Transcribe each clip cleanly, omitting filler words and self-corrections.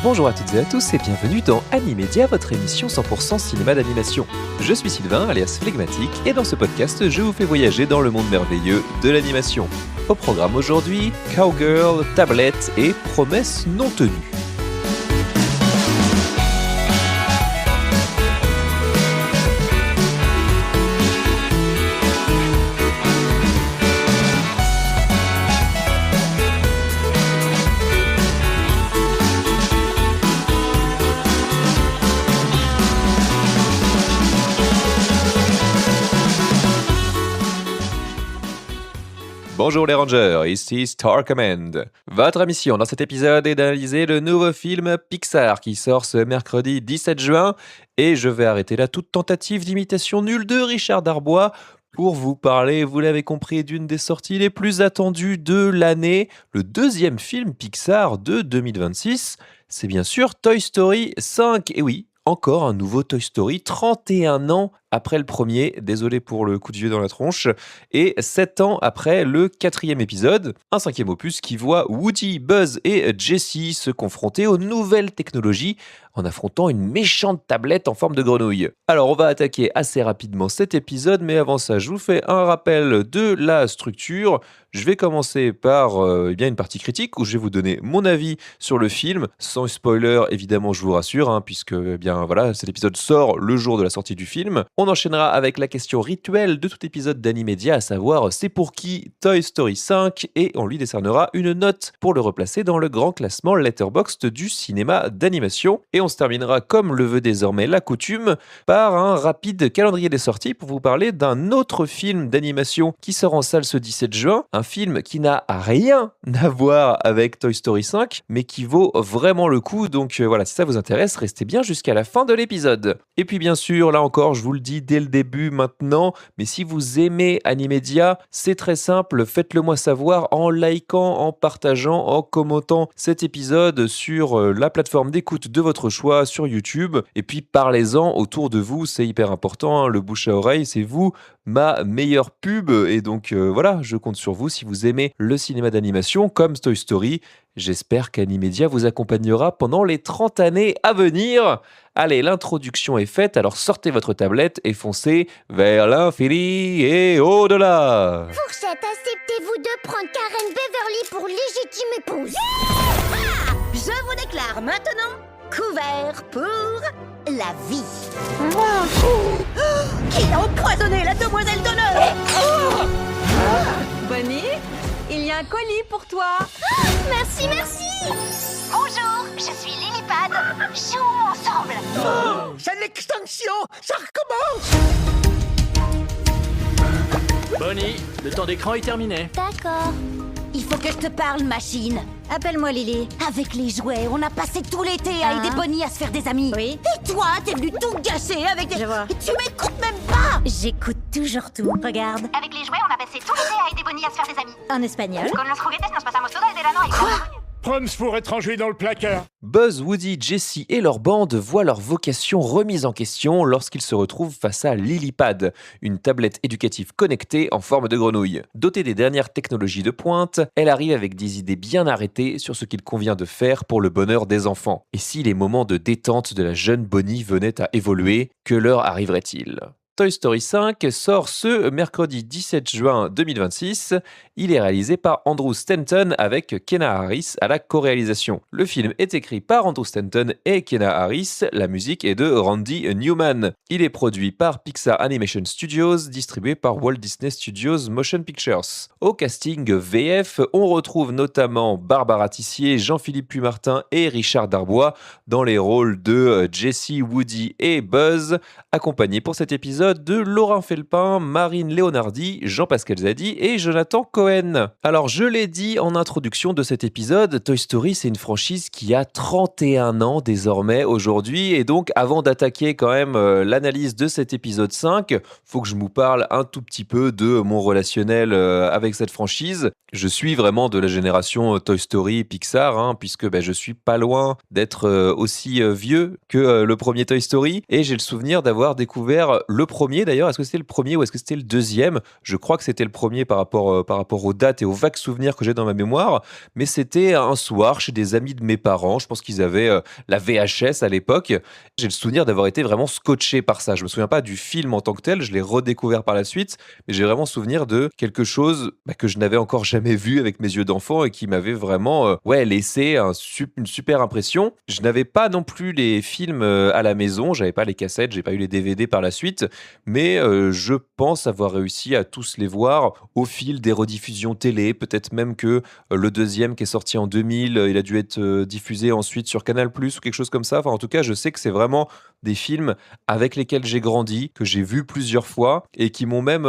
Bonjour à toutes et à tous et bienvenue dans Animédia, votre émission 100% cinéma d'animation. Je suis Sylvain, alias Phlegmatique, et dans ce podcast, je vous fais voyager dans le monde merveilleux de l'animation. Au programme aujourd'hui, Cowgirl, Tablette et promesses non tenues. Bonjour les Rangers, ici Star Command. Votre mission dans cet épisode est d'analyser le nouveau film Pixar qui sort ce mercredi 17 juin et je vais arrêter là toute tentative d'imitation nulle de Richard Darbois pour vous parler, vous l'avez compris, d'une des sorties les plus attendues de l'année, le deuxième film Pixar de 2026, c'est bien sûr Toy Story 5. Et oui, encore un nouveau Toy Story, 31 ans après le premier, désolé pour le coup de vieux dans la tronche, et 7 ans après le quatrième épisode, un cinquième opus qui voit Woody, Buzz et Jessie se confronter aux nouvelles technologies en affrontant une méchante tablette en forme de grenouille. Alors on va attaquer assez rapidement cet épisode, mais avant ça je vous fais un rappel de la structure. Je vais commencer par une partie critique où je vais vous donner mon avis sur le film, sans spoiler évidemment je vous rassure, puisque cet épisode sort le jour de la sortie du film. On enchaînera avec la question rituelle de tout épisode d'Animédia, à savoir c'est pour qui Toy Story 5, et on lui décernera une note pour le replacer dans le grand classement Letterboxd du cinéma d'animation. Et on se terminera, comme le veut désormais la coutume, par un rapide calendrier des sorties pour vous parler d'un autre film d'animation qui sort en salle ce 17 juin, un film qui n'a rien à voir avec Toy Story 5, mais qui vaut vraiment le coup. Donc voilà, si ça vous intéresse, restez bien jusqu'à la fin de l'épisode. Et puis bien sûr, là encore, je vous le dis dès le début maintenant, mais si vous aimez Animédia, c'est très simple, faites-le moi savoir en likant, en partageant, en commentant cet épisode sur la plateforme d'écoute de votre choix sur YouTube, et puis parlez-en autour de vous, c'est hyper important, le bouche à oreille, c'est vous ma meilleure pub, et donc voilà, je compte sur vous si vous aimez le cinéma d'animation comme Toy Story. J'espère qu'Animédia vous accompagnera pendant les 30 années à venir. Allez, l'introduction est faite, alors sortez votre tablette et foncez vers l'infini et au-delà. Fourchette, acceptez-vous de prendre Karen Beverly pour légitime épouse? Je vous déclare maintenant couvert pour la vie. Qui a empoisonné la demoiselle d'honneur? Bonnie, il y a un colis pour toi. Merci, merci. Bonjour, je suis Lillipad. Jouons ensemble. C'est l'extinction. Ça recommence. Bonnie, le temps d'écran est terminé. D'accord. Il faut que je te parle, machine. Appelle-moi Lily. Avec les jouets, on a passé tout l'été à aider Bonnie à se faire des amis. Oui. Et toi, t'es venu tout gâcher avec des... Je vois. Et tu m'écoutes même pas. J'écoute toujours tout. Regarde, Avec les jouets, on a passé tout l'été à aider Bonnie à se faire des amis. en espagnol. Con los juguetes nos pasamos todo el verano ahí. Proms pour étranger dans le placard. Buzz, Woody, Jessie et leur bande voient leur vocation remise en question lorsqu'ils se retrouvent face à Lillipad, une tablette éducative connectée en forme de grenouille. Dotée des dernières technologies de pointe, elle arrive avec des idées bien arrêtées sur ce qu'il convient de faire pour le bonheur des enfants. Et si les moments de détente de la jeune Bonnie venaient à évoluer, que leur arriverait-il ? Toy Story 5 sort ce mercredi 17 juin 2026. Il est réalisé par Andrew Stanton avec Kenna Harris à la co-réalisation. Le film est écrit par Andrew Stanton et Kenna Harris. La musique est de Randy Newman. Il est produit par Pixar Animation Studios, distribué par Walt Disney Studios Motion Pictures. Au casting VF, on retrouve notamment Barbara Tissier, Jean-Philippe Puy-Martin et Richard Darbois dans les rôles de Jessie, Woody et Buzz, accompagnés pour cet épisode de Laurent Felpin, Marine Leonardi, Jean-Pascal Zadi et Jonathan Cohen. Alors je l'ai dit en introduction de cet épisode, Toy Story c'est une franchise qui a 31 ans désormais aujourd'hui, et donc avant d'attaquer quand même l'analyse de cet épisode 5, faut que je vous parle un tout petit peu de mon relationnel avec cette franchise. Je suis vraiment de la génération Toy Story Pixar, puisque je suis pas loin d'être aussi vieux que le premier Toy Story, et j'ai le souvenir d'avoir découvert le premier d'ailleurs. Est-ce que c'était le premier ou est-ce que c'était le deuxième? Je crois que c'était le premier par rapport aux dates et aux vagues souvenirs que j'ai dans ma mémoire. Mais c'était un soir chez des amis de mes parents. Je pense qu'ils avaient la VHS à l'époque. J'ai le souvenir d'avoir été vraiment scotché par ça. Je me souviens pas du film en tant que tel. Je l'ai redécouvert par la suite. Mais j'ai vraiment souvenir de quelque chose que je n'avais encore jamais vu avec mes yeux d'enfant et qui m'avait vraiment laissé une super impression. Je n'avais pas non plus les films à la maison. J'avais pas les cassettes. J'ai pas eu les DVD par la suite. Mais je pense avoir réussi à tous les voir au fil des rediffusions télé. Peut-être même que le deuxième qui est sorti en 2000, il a dû être diffusé ensuite sur Canal+, ou quelque chose comme ça. Enfin, en tout cas, je sais que c'est vraiment des films avec lesquels j'ai grandi, que j'ai vus plusieurs fois et qui m'ont même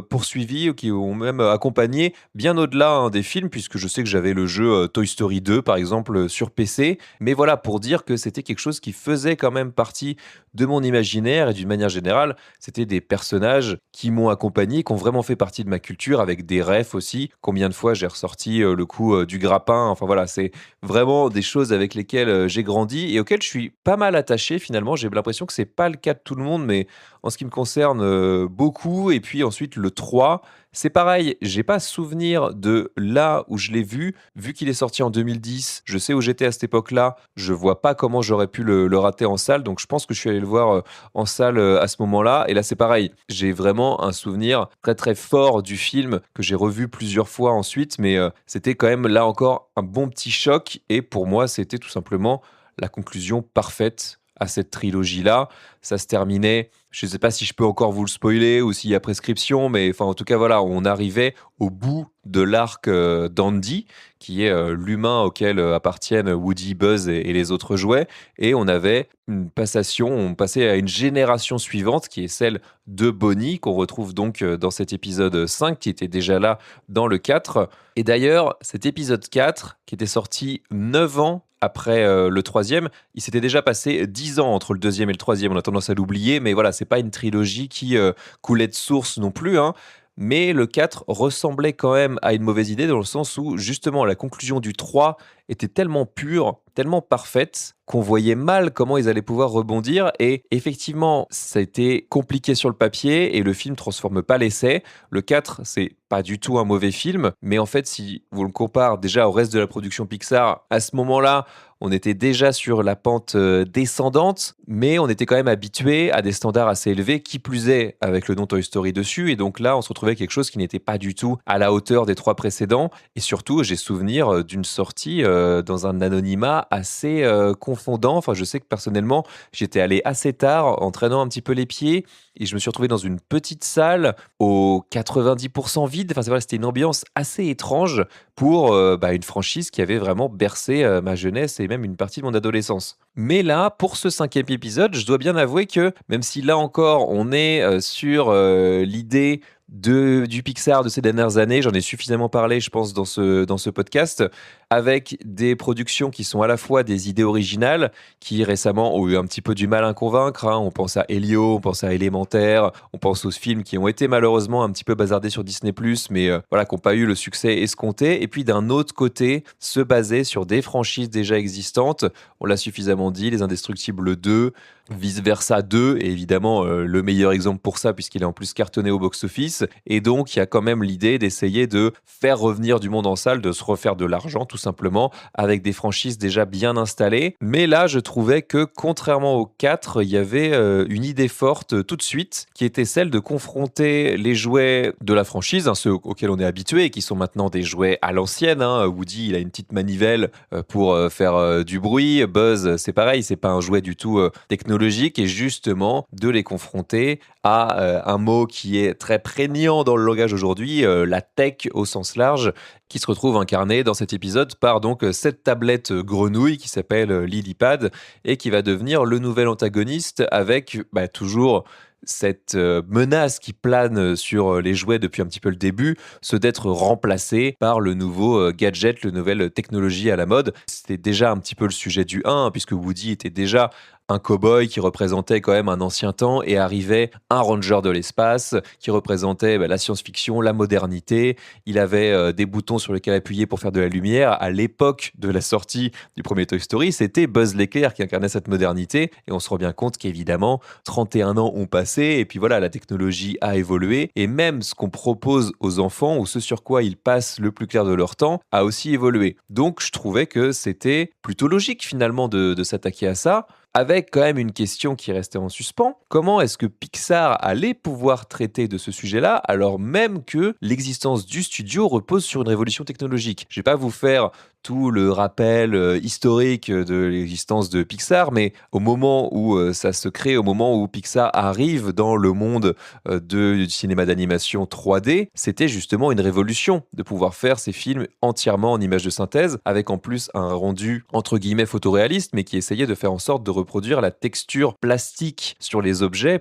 poursuivi ou qui m'ont même accompagné bien au-delà des films, puisque je sais que j'avais le jeu Toy Story 2, par exemple, sur PC. Mais voilà, pour dire que c'était quelque chose qui faisait quand même partie de mon imaginaire et d'une manière générale, c'était des personnages qui m'ont accompagné, qui ont vraiment fait partie de ma culture, avec des refs aussi. Combien de fois j'ai ressorti le coup du grappin. Enfin voilà, c'est vraiment des choses avec lesquelles j'ai grandi et auxquelles je suis pas mal attaché finalement. J'ai l'impression que c'est pas le cas de tout le monde, mais en ce qui me concerne, beaucoup. Et puis ensuite le 3, c'est pareil, j'ai pas souvenir de là où je l'ai vu qu'il est sorti en 2010, je sais où j'étais à cette époque-là, je vois pas comment j'aurais pu le rater en salle, donc je pense que je suis allé le voir en salle à ce moment-là. Et là c'est pareil, j'ai vraiment un souvenir très très fort du film que j'ai revu plusieurs fois ensuite, mais c'était quand même là encore un bon petit choc, et pour moi c'était tout simplement la conclusion parfaite à cette trilogie-là. Ça se terminait, je ne sais pas si je peux encore vous le spoiler ou s'il y a prescription, mais enfin, en tout cas, voilà, on arrivait au bout de l'arc d'Andy, qui est l'humain auquel appartiennent Woody, Buzz et les autres jouets. Et on avait une passation, on passait à une génération suivante, qui est celle de Bonnie, qu'on retrouve donc dans cet épisode 5, qui était déjà là dans le 4. Et d'ailleurs, cet épisode 4, qui était sorti 9 ans après le troisième, il s'était déjà passé 10 ans entre le deuxième et le troisième. On a tendance à l'oublier, mais voilà, c'est pas une trilogie qui coulait de source non plus, hein. Mais le 4 ressemblait quand même à une mauvaise idée, dans le sens où justement la conclusion du 3 était tellement pure, tellement parfaite, qu'on voyait mal comment ils allaient pouvoir rebondir. Et effectivement, ça a été compliqué sur le papier et le film transforme pas l'essai. Le 4, c'est pas du tout un mauvais film, mais en fait, si vous le comparez déjà au reste de la production Pixar, à ce moment-là, on était déjà sur la pente descendante, mais on était quand même habitué à des standards assez élevés, qui plus est avec le nom Toy Story dessus. Et donc là, on se retrouvait avec quelque chose qui n'était pas du tout à la hauteur des 3 précédents. Et surtout, j'ai souvenir d'une sortie dans un anonymat assez confondant. Enfin, je sais que personnellement, j'étais allé assez tard en traînant un petit peu les pieds et je me suis retrouvé dans une petite salle au 90% vide. Enfin, c'est vrai, c'était une ambiance assez étrange pour une franchise qui avait vraiment bercé ma jeunesse et même une partie de mon adolescence. Mais là, pour ce 5e épisode, je dois bien avouer que, même si là encore, on est sur l'idée du Pixar de ces dernières années, j'en ai suffisamment parlé, je pense, dans ce podcast, avec des productions qui sont à la fois des idées originales, qui récemment ont eu un petit peu du mal à convaincre, hein. On pense à Elio, on pense à Élémentaire, on pense aux films qui ont été malheureusement un petit peu bazardés sur Disney+, mais voilà, qui n'ont pas eu le succès escompté. Et puis d'un autre côté, se baser sur des franchises déjà existantes. On l'a suffisamment dit, Les Indestructibles 2, Vice Versa 2 est évidemment le meilleur exemple pour ça, puisqu'il est en plus cartonné au box-office. Et donc, il y a quand même l'idée d'essayer de faire revenir du monde en salle, de se refaire de l'argent, tout simplement, avec des franchises déjà bien installées. Mais là, je trouvais que, contrairement aux 4, il y avait une idée forte tout de suite, qui était celle de confronter les jouets de la franchise, hein, ceux auxquels on est habitué, et qui sont maintenant des jouets à l'ancienne, hein. Woody, il a une petite manivelle pour faire du bruit. Buzz, c'est pareil, c'est pas un jouet du tout technologique, et justement, de les confronter à un mot qui est très prégnant dans le langage aujourd'hui, la tech au sens large, qui se retrouve incarnée dans cet épisode par donc cette tablette grenouille qui s'appelle Lilypad et qui va devenir le nouvel antagoniste, avec toujours cette menace qui plane sur les jouets depuis un petit peu le début, ce d'être remplacé par le nouveau gadget, la nouvelle technologie à la mode. C'était déjà un petit peu le sujet du 1, puisque Woody était déjà un cow-boy qui représentait quand même un ancien temps et arrivait un ranger de l'espace qui représentait la science-fiction, la modernité. Il avait des boutons sur lesquels appuyer pour faire de la lumière. À l'époque de la sortie du premier Toy Story, c'était Buzz l'éclair qui incarnait cette modernité et on se rend bien compte qu'évidemment 31 ans ont passé et puis voilà, la technologie a évolué et même ce qu'on propose aux enfants ou ce sur quoi ils passent le plus clair de leur temps a aussi évolué. Donc je trouvais que c'était plutôt logique finalement de s'attaquer à ça, avec quand même une question qui restait en suspens. Comment est-ce que Pixar allait pouvoir traiter de ce sujet-là alors même que l'existence du studio repose sur une révolution technologique? Je vais pas vous faire tout le rappel historique de l'existence de Pixar, mais au moment où ça se crée, au moment où Pixar arrive dans le monde du cinéma d'animation 3D, c'était justement une révolution de pouvoir faire ces films entièrement en images de synthèse, avec en plus un rendu entre guillemets photoréaliste, mais qui essayait de faire en sorte de reproduire la texture plastique sur les objets,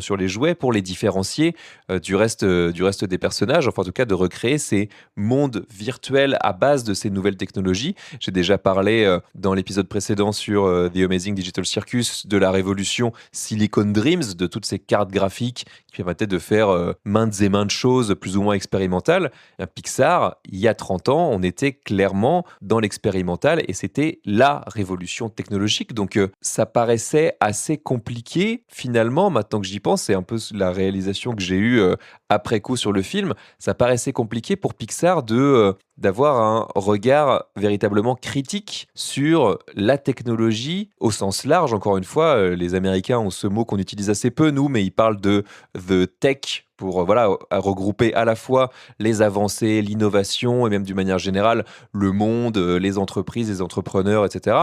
sur les jouets, pour les différencier du reste des personnages, enfin en tout cas de recréer ces mondes virtuels à base de ces nouvelles technologies. J'ai déjà parlé dans l'épisode précédent sur The Amazing Digital Circus de la révolution Silicon Dreams, de toutes ces cartes graphiques qui permettaient de faire maintes et maintes choses plus ou moins expérimentales. Pixar, il y a 30 ans, on était clairement dans l'expérimental et c'était la révolution technologique. Donc ça paraissait assez compliqué finalement, maintenant que j'y pense, c'est un peu la réalisation que j'ai eue après coup sur le film, ça paraissait compliqué pour Pixar d'avoir un regard véritablement critique sur la technologie au sens large. Encore une fois, les Américains ont ce mot qu'on utilise assez peu, nous, mais ils parlent de the tech pour à regrouper à la fois les avancées, l'innovation et même d'une manière générale le monde, les entreprises, les entrepreneurs, etc.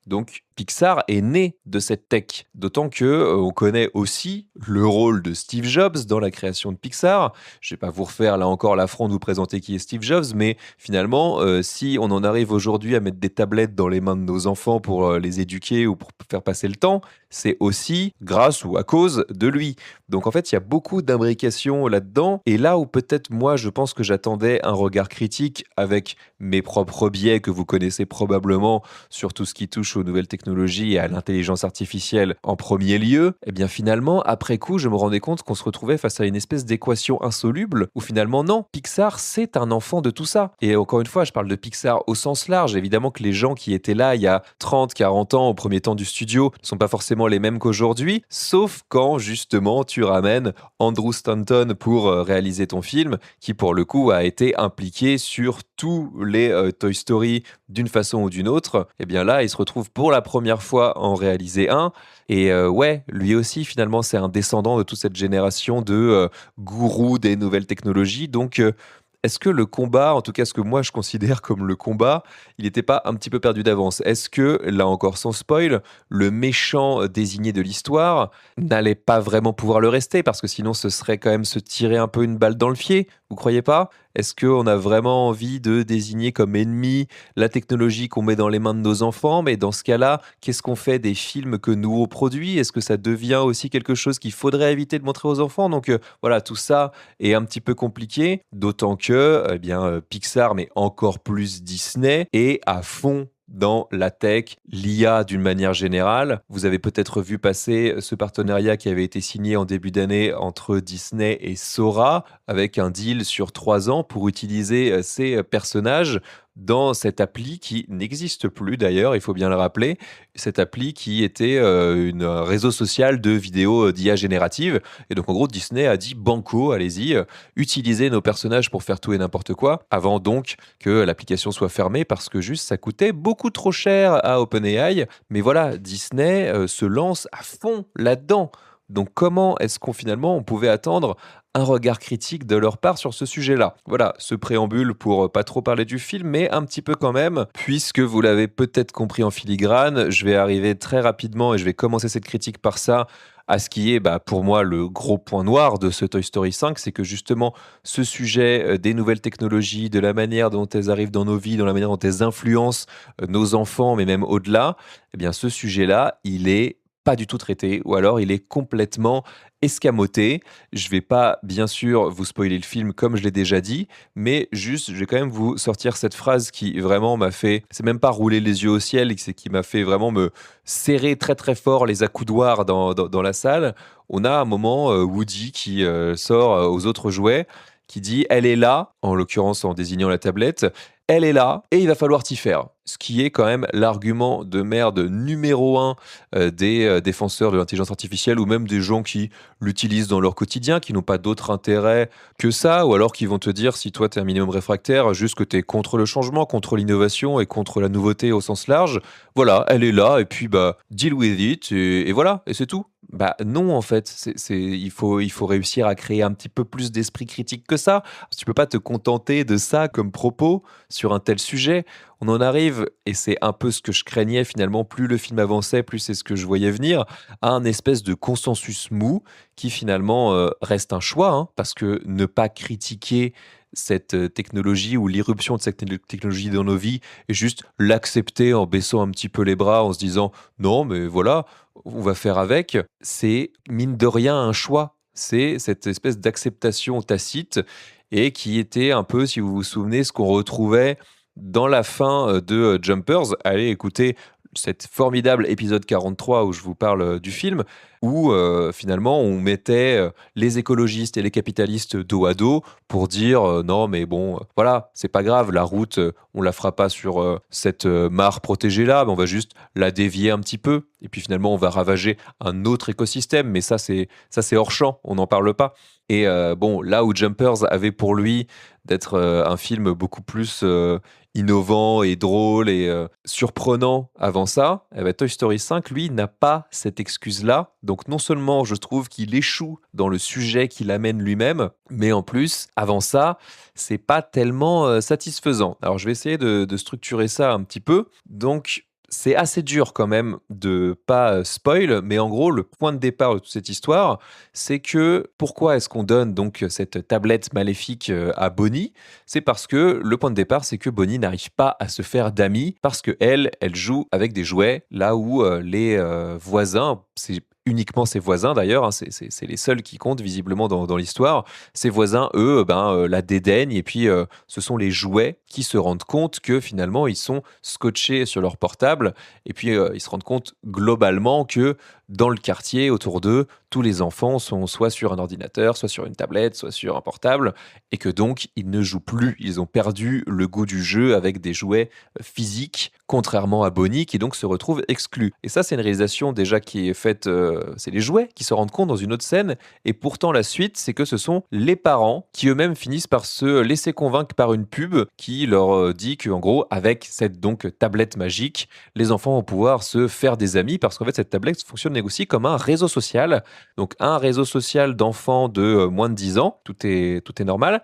Donc Pixar est né de cette tech, d'autant que on connaît aussi le rôle de Steve Jobs dans la création de Pixar. Je vais pas vous refaire là encore l'affront de vous présenter qui est Steve Jobs, mais finalement, si on en arrive aujourd'hui à mettre des tablettes dans les mains de nos enfants pour les éduquer ou pour faire passer le temps, c'est aussi grâce ou à cause de lui. Donc en fait, il y a beaucoup d'imbrications là-dedans. Et là où peut-être moi, je pense que j'attendais un regard critique avec mes propres biais que vous connaissez probablement sur tout ce qui touche aux nouvelles technologies et à l'intelligence artificielle en premier lieu, eh bien finalement, après coup, je me rendais compte qu'on se retrouvait face à une espèce d'équation insoluble où finalement, non, Pixar, c'est un enfant de tout ça. Et encore une fois, je parle de Pixar au sens large. Évidemment que les gens qui étaient là il y a 30, 40 ans, au premier temps du studio, ne sont pas forcément les mêmes qu'aujourd'hui, sauf quand justement tu ramènes Andrew Stanton pour réaliser ton film, qui pour le coup a été impliqué sur tous les Toy Story d'une façon ou d'une autre. Et bien là, il se retrouve pour la première fois en réaliser un. Et ouais, lui aussi, finalement, c'est un descendant de toute cette génération de gourous des nouvelles technologies. Donc, est-ce que le combat, en tout cas ce que moi je considère comme le combat, il n'était pas un petit peu perdu d'avance? Est-ce que, là encore sans spoil, le méchant désigné de l'histoire n'allait pas vraiment pouvoir le rester? Parce que sinon ce serait quand même se tirer un peu une balle dans le pied, vous croyez pas? Est-ce qu'on a vraiment envie de désigner comme ennemi la technologie qu'on met dans les mains de nos enfants? Mais dans ce cas-là, qu'est-ce qu'on fait des films que nous on produit? Est-ce que ça devient aussi quelque chose qu'il faudrait éviter de montrer aux enfants? Donc voilà, tout ça est un petit peu compliqué, d'autant que Pixar, mais encore plus Disney, est à fond dans la tech, l'IA d'une manière générale. Vous avez peut-être vu passer ce partenariat qui avait été signé en début d'année entre Disney et Sora, avec un deal sur 3 ans pour utiliser ces personnages dans cette appli qui n'existe plus d'ailleurs, il faut bien le rappeler, cette appli qui était un réseau social de vidéos d'IA générative. Et donc en gros, Disney a dit banco, allez-y, utilisez nos personnages pour faire tout et n'importe quoi, avant donc que l'application soit fermée parce que juste ça coûtait beaucoup trop cher à OpenAI. Mais voilà, Disney se lance à fond là-dedans. Donc comment est-ce qu'on finalement on pouvait attendre un regard critique de leur part sur ce sujet-là? Voilà, ce préambule pour pas trop parler du film, mais un petit peu quand même, puisque vous l'avez peut-être compris en filigrane, je vais arriver très rapidement et je vais commencer cette critique par ça, à ce qui est pour moi le gros point noir de ce Toy Story 5, c'est que justement ce sujet des nouvelles technologies, de la manière dont elles arrivent dans nos vies, dans la manière dont elles influencent nos enfants, mais même au-delà, eh bien ce sujet-là, il est pas du tout traité, ou alors il est complètement escamoté. Je vais pas, bien sûr, vous spoiler le film comme je l'ai déjà dit, mais juste, je vais quand même vous sortir cette phrase qui vraiment m'a fait, c'est même pas rouler les yeux au ciel, c'est qui m'a fait vraiment me serrer très très fort les accoudoirs dans la salle. On a un moment Woody qui sort aux autres jouets, qui dit elle est là, en l'occurrence en désignant la tablette, elle est là et il va falloir t'y faire. Ce qui est quand même l'argument de merde numéro un des défenseurs de l'intelligence artificielle ou même des gens qui l'utilisent dans leur quotidien, qui n'ont pas d'autre intérêt que ça, ou alors qui vont te dire, si toi t'es un minimum réfractaire, juste que t'es contre le changement, contre l'innovation et contre la nouveauté au sens large. Voilà, elle est là et puis bah deal with it et voilà, et c'est tout. Bah non en fait, il faut réussir à créer un petit peu plus d'esprit critique que ça. Tu peux pas te contenter de ça comme propos sur un tel sujet. On en arrive, et c'est un peu ce que je craignais finalement, plus le film avançait, plus c'est ce que je voyais venir, à un espèce de consensus mou qui finalement reste un choix, hein, parce que ne pas critiquer cette technologie ou l'irruption de cette technologie dans nos vies et juste l'accepter en baissant un petit peu les bras, en se disant non mais voilà, on va faire avec, c'est mine de rien un choix. C'est cette espèce d'acceptation tacite et qui était un peu, si vous vous souvenez, ce qu'on retrouvait dans la fin de Jumpers. Allez écouter cet formidable épisode 43 où je vous parle du film, où finalement on mettait les écologistes et les capitalistes dos à dos pour dire non mais bon voilà, c'est pas grave, la route on la fera pas sur cette mare protégée là, mais on va juste la dévier un petit peu et puis finalement on va ravager un autre écosystème, mais ça c'est hors champ, on n'en parle pas. Et bon, là où Jumpers avait pour lui d'être un film beaucoup plus innovant et drôle et surprenant avant ça, eh ben, Toy Story 5, lui, n'a pas cette excuse-là. Donc non seulement je trouve qu'il échoue dans le sujet qu'il amène lui-même, mais en plus, avant ça, c'est pas tellement satisfaisant. Alors je vais essayer de structurer ça un petit peu. Donc c'est assez dur quand même de pas spoil, mais en gros, le point de départ de toute cette histoire, c'est que pourquoi est-ce qu'on donne donc cette tablette maléfique à Bonnie? C'est parce que le point de départ, c'est que Bonnie n'arrive pas à se faire d'amis parce que elle joue avec des jouets là où les voisins, c'est uniquement ses voisins d'ailleurs, hein, c'est les seuls qui comptent visiblement dans l'histoire. Ses voisins, eux, la dédaignent et puis ce sont les jouets qui se rendent compte que finalement ils sont scotchés sur leur portable et puis ils se rendent compte globalement que dans le quartier autour d'eux, tous les enfants sont soit sur un ordinateur, soit sur une tablette, soit sur un portable et que donc ils ne jouent plus. Ils ont perdu le goût du jeu avec des jouets physiques, contrairement à Bonnie qui donc se retrouve exclue. Et ça, c'est une réalisation déjà qui est faite, c'est les jouets qui se rendent compte dans une autre scène et pourtant la suite, c'est que ce sont les parents qui eux-mêmes finissent par se laisser convaincre par une pub qui leur dit qu'en gros, avec cette donc tablette magique, les enfants vont pouvoir se faire des amis parce qu'en fait, cette tablette fonctionne aussi comme un réseau social. Donc un réseau social d'enfants de moins de 10 ans, tout est normal.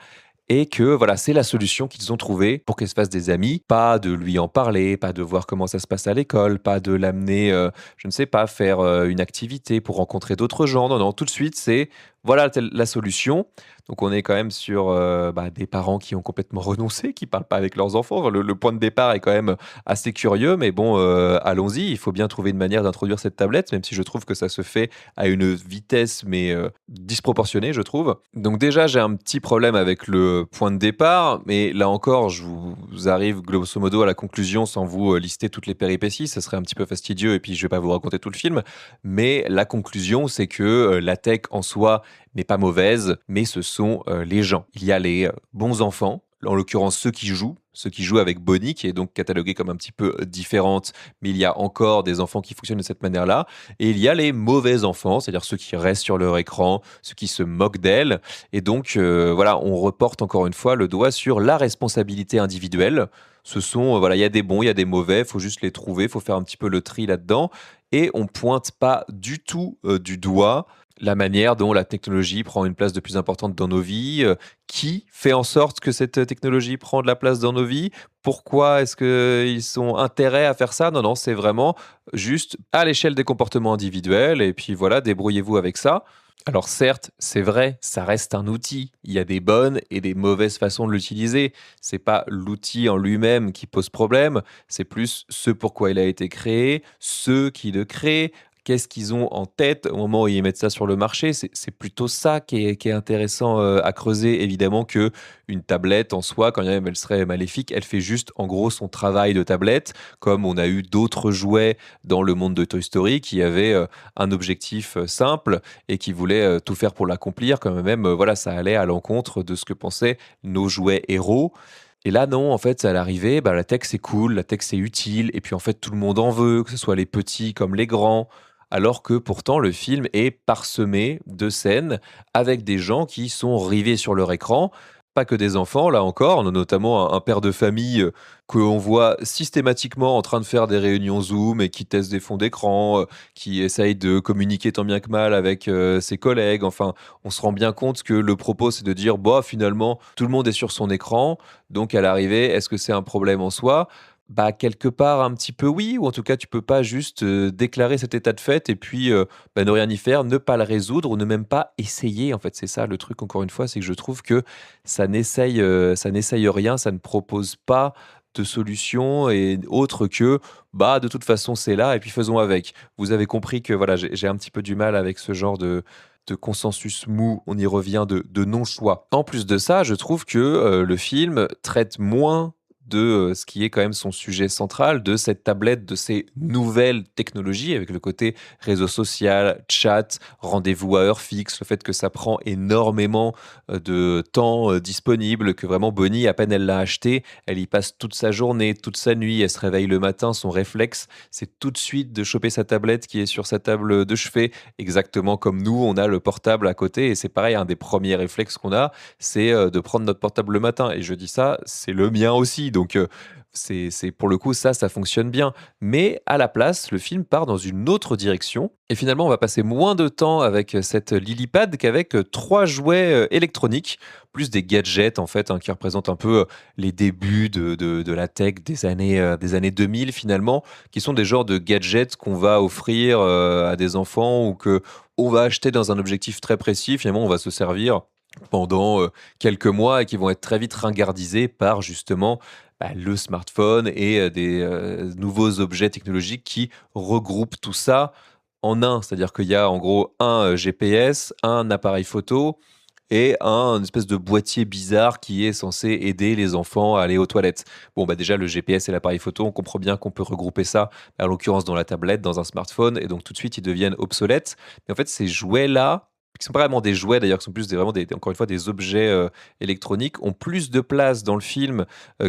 Et que voilà, c'est la solution qu'ils ont trouvée pour qu'elle se fasse des amis. Pas de lui en parler, pas de voir comment ça se passe à l'école, pas de l'amener, je ne sais pas, faire une activité pour rencontrer d'autres gens. Non, non, tout de suite, c'est voilà la solution. Donc on est quand même sur des parents qui ont complètement renoncé, qui parlent pas avec leurs enfants. Enfin, le point de départ est quand même assez curieux, mais bon, allons-y. Il faut bien trouver une manière d'introduire cette tablette, même si je trouve que ça se fait à une vitesse mais disproportionnée, je trouve. Donc déjà, j'ai un petit problème avec le point de départ, mais là encore, je vous arrive grosso modo à la conclusion sans vous lister toutes les péripéties. Ça serait un petit peu fastidieux et puis je vais pas vous raconter tout le film. Mais la conclusion, c'est que la tech en soi n'est pas mauvaise, mais ce sont les gens. Il y a les bons enfants, en l'occurrence ceux qui jouent avec Bonnie, qui est donc cataloguée comme un petit peu différente, mais il y a encore des enfants qui fonctionnent de cette manière-là. Et il y a les mauvais enfants, c'est-à-dire ceux qui restent sur leur écran, ceux qui se moquent d'elle. Et donc, voilà, on reporte encore une fois le doigt sur la responsabilité individuelle. Ce sont, voilà, il y a des bons, il y a des mauvais, il faut juste les trouver, il faut faire un petit peu le tri là-dedans. Et on pointe pas du tout du doigt la manière dont la technologie prend une place de plus importante dans nos vies, qui fait en sorte que cette technologie prend de la place dans nos vies, pourquoi est-ce qu'ils ont intérêt à faire ça? Non, non, c'est vraiment juste à l'échelle des comportements individuels, et puis voilà, débrouillez-vous avec ça. Alors certes, c'est vrai, ça reste un outil. Il y a des bonnes et des mauvaises façons de l'utiliser. C'est pas l'outil en lui-même qui pose problème, c'est plus ce pourquoi il a été créé, ceux qui le créent, qu'est-ce qu'ils ont en tête au moment où ils mettent ça sur le marché. C'est plutôt ça qui est intéressant à creuser. Évidemment que une tablette en soi, quand bien même elle serait maléfique, elle fait juste en gros son travail de tablette, comme on a eu d'autres jouets dans le monde de Toy Story qui avaient un objectif simple et qui voulaient tout faire pour l'accomplir, quand même voilà, ça allait à l'encontre de ce que pensaient nos jouets héros. Et là, non, en fait, à l'arrivée, la tech, c'est cool, la tech, c'est utile, et puis en fait, tout le monde en veut, que ce soit les petits comme les grands, alors que pourtant, le film est parsemé de scènes avec des gens qui sont rivés sur leur écran, pas que des enfants, là encore, on a notamment un père de famille qu'on voit systématiquement en train de faire des réunions Zoom et qui teste des fonds d'écran, qui essaye de communiquer tant bien que mal avec ses collègues. Enfin, on se rend bien compte que le propos, c'est de dire, bah, finalement, tout le monde est sur son écran, donc à l'arrivée, est-ce que c'est un problème en soi? Bah, quelque part, un petit peu oui, ou en tout cas, tu peux pas juste déclarer cet état de fait et puis ne rien y faire, ne pas le résoudre ou ne même pas essayer. En fait, c'est ça le truc, encore une fois, c'est que je trouve que ça n'essaye rien, ça ne propose pas de solution et autre que bah de toute façon c'est là et puis faisons avec. Vous avez compris que voilà, j'ai un petit peu du mal avec ce genre de consensus mou, on y revient, de non-choix. En plus de ça, je trouve que le film traite moins de ce qui est quand même son sujet central, de cette tablette, de ces nouvelles technologies, avec le côté réseau social, chat, rendez-vous à heure fixe, le fait que ça prend énormément de temps disponible, que vraiment Bonnie, à peine elle l'a acheté, elle y passe toute sa journée, toute sa nuit, elle se réveille le matin, son réflexe, c'est tout de suite de choper sa tablette qui est sur sa table de chevet, exactement comme nous, on a le portable à côté, et c'est pareil, un des premiers réflexes qu'on a, c'est de prendre notre portable le matin. Et je dis ça, c'est le mien aussi. Donc, c'est pour le coup, ça fonctionne bien. Mais à la place, le film part dans une autre direction. Et finalement, on va passer moins de temps avec cette Lilypad qu'avec trois jouets électroniques, plus des gadgets en fait, hein, qui représentent un peu les débuts de la tech des années 2000 finalement, qui sont des genres de gadgets qu'on va offrir à des enfants ou que on va acheter dans un objectif très précis. Finalement, on va se servir pendant quelques mois et qui vont être très vite ringardisés par justement le smartphone et des nouveaux objets technologiques qui regroupent tout ça en un. C'est-à-dire qu'il y a en gros un GPS, un appareil photo et un espèce de boîtier bizarre qui est censé aider les enfants à aller aux toilettes. Bon, déjà, le GPS et l'appareil photo, on comprend bien qu'on peut regrouper ça, en l'occurrence dans la tablette, dans un smartphone, et donc tout de suite, ils deviennent obsolètes. Mais en fait, ces jouets-là, qui sont pas vraiment des jouets d'ailleurs, qui sont plus vraiment encore une fois des objets électroniques, ont plus de place dans le film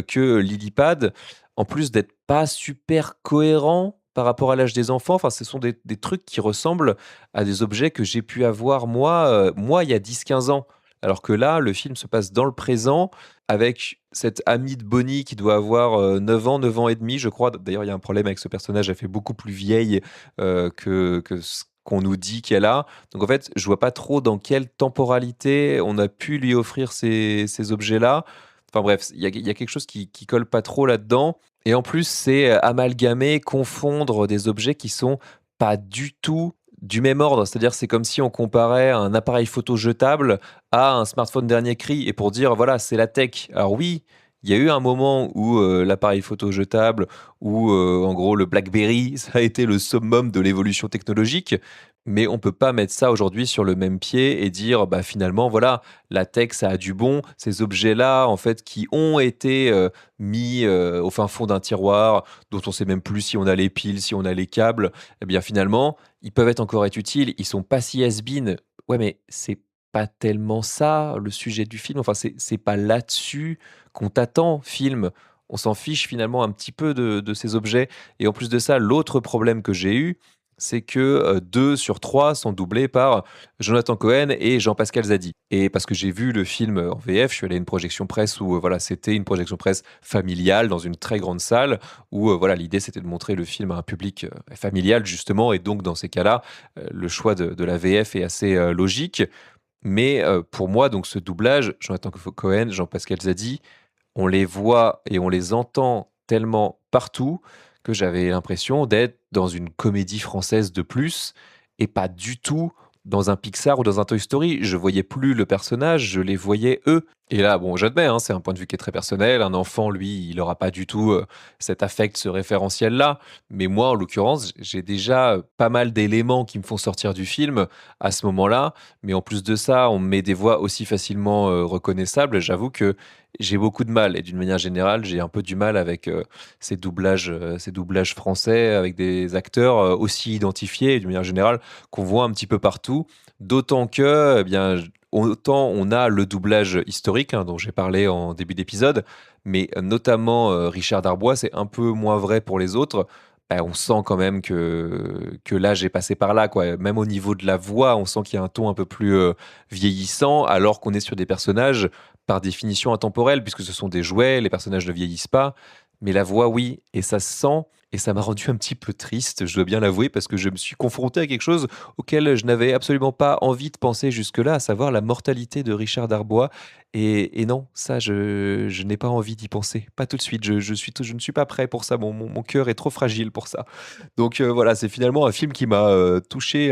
que Lilypad, en plus d'être pas super cohérents par rapport à l'âge des enfants. Enfin, ce sont des trucs qui ressemblent à des objets que j'ai pu avoir moi il y a 10 15 ans. Alors que là, le film se passe dans le présent avec cette amie de Bonnie qui doit avoir 9 ans, 9 ans et demi, je crois. D'ailleurs, il y a un problème avec ce personnage, elle fait beaucoup plus vieille que ce qu'on nous dit qu'elle a. Donc en fait, je vois pas trop dans quelle temporalité on a pu lui offrir ces objets-là. Enfin bref, il y a quelque chose qui colle pas trop là-dedans. Et en plus, c'est amalgamer, confondre des objets qui sont pas du tout du même ordre. C'est-à-dire, c'est comme si on comparait un appareil photo jetable à un smartphone dernier cri. Et pour dire, voilà, c'est la tech. Alors oui, il y a eu un moment où l'appareil photo jetable, ou en gros le BlackBerry, ça a été le summum de l'évolution technologique. Mais on peut pas mettre ça aujourd'hui sur le même pied et dire, finalement, voilà, la tech, ça a du bon. Ces objets-là, en fait, qui ont été mis au fin fond d'un tiroir, dont on sait même plus si on a les piles, si on a les câbles, eh bien finalement, ils peuvent encore être utiles. Ils sont pas si has-been. Ouais, mais c'est pas tellement ça le sujet du film. Enfin, c'est pas là-dessus qu'on t'attend, film. On s'en fiche finalement un petit peu de ces objets. Et en plus de ça, l'autre problème que j'ai eu, c'est que 2 sur 3 sont doublés par Jonathan Cohen et Jean-Pascal Zadi. Et parce que j'ai vu le film en VF, je suis allé à une projection presse où voilà, c'était une projection presse familiale dans une très grande salle où voilà, l'idée c'était de montrer le film à un public familial justement. Et donc dans ces cas-là, le choix de la VF est assez logique. Mais pour moi, donc ce doublage, Jonathan Cohen, Jean-Pascal Zadi, on les voit et on les entend tellement partout que j'avais l'impression d'être dans une comédie française de plus et pas du tout dans un Pixar ou dans un Toy Story. Je voyais plus le personnage, je les voyais eux. Et là, bon, j'admets, hein, c'est un point de vue qui est très personnel. Un enfant, lui, il aura pas du tout, cet affect, ce référentiel-là. Mais moi, en l'occurrence, j'ai déjà, pas mal d'éléments qui me font sortir du film à ce moment-là. Mais en plus de ça, on me met des voix aussi facilement, reconnaissables. J'avoue que j'ai beaucoup de mal et d'une manière générale, j'ai un peu du mal avec, ces doublages français avec des acteurs, aussi identifiés d'une manière générale qu'on voit un petit peu partout. D'autant que, eh bien, autant on a le doublage historique, hein, dont j'ai parlé en début d'épisode, mais notamment, Richard Darbois, c'est un peu moins vrai pour les autres. On sent quand même que l'âge est passé par là, quoi. Même au niveau de la voix, on sent qu'il y a un ton un peu plus, vieillissant, alors qu'on est sur des personnages, par définition, intemporels, puisque ce sont des jouets, les personnages ne vieillissent pas. Mais la voix, oui, et ça se sent et ça m'a rendu un petit peu triste, je dois bien l'avouer, parce que je me suis confronté à quelque chose auquel je n'avais absolument pas envie de penser jusque-là, à savoir la mortalité de Richard Darbois. Et non, ça, je n'ai pas envie d'y penser. Pas tout de suite. Je ne suis pas prêt pour ça. Mon cœur est trop fragile pour ça. Donc voilà, c'est finalement un film qui m'a touché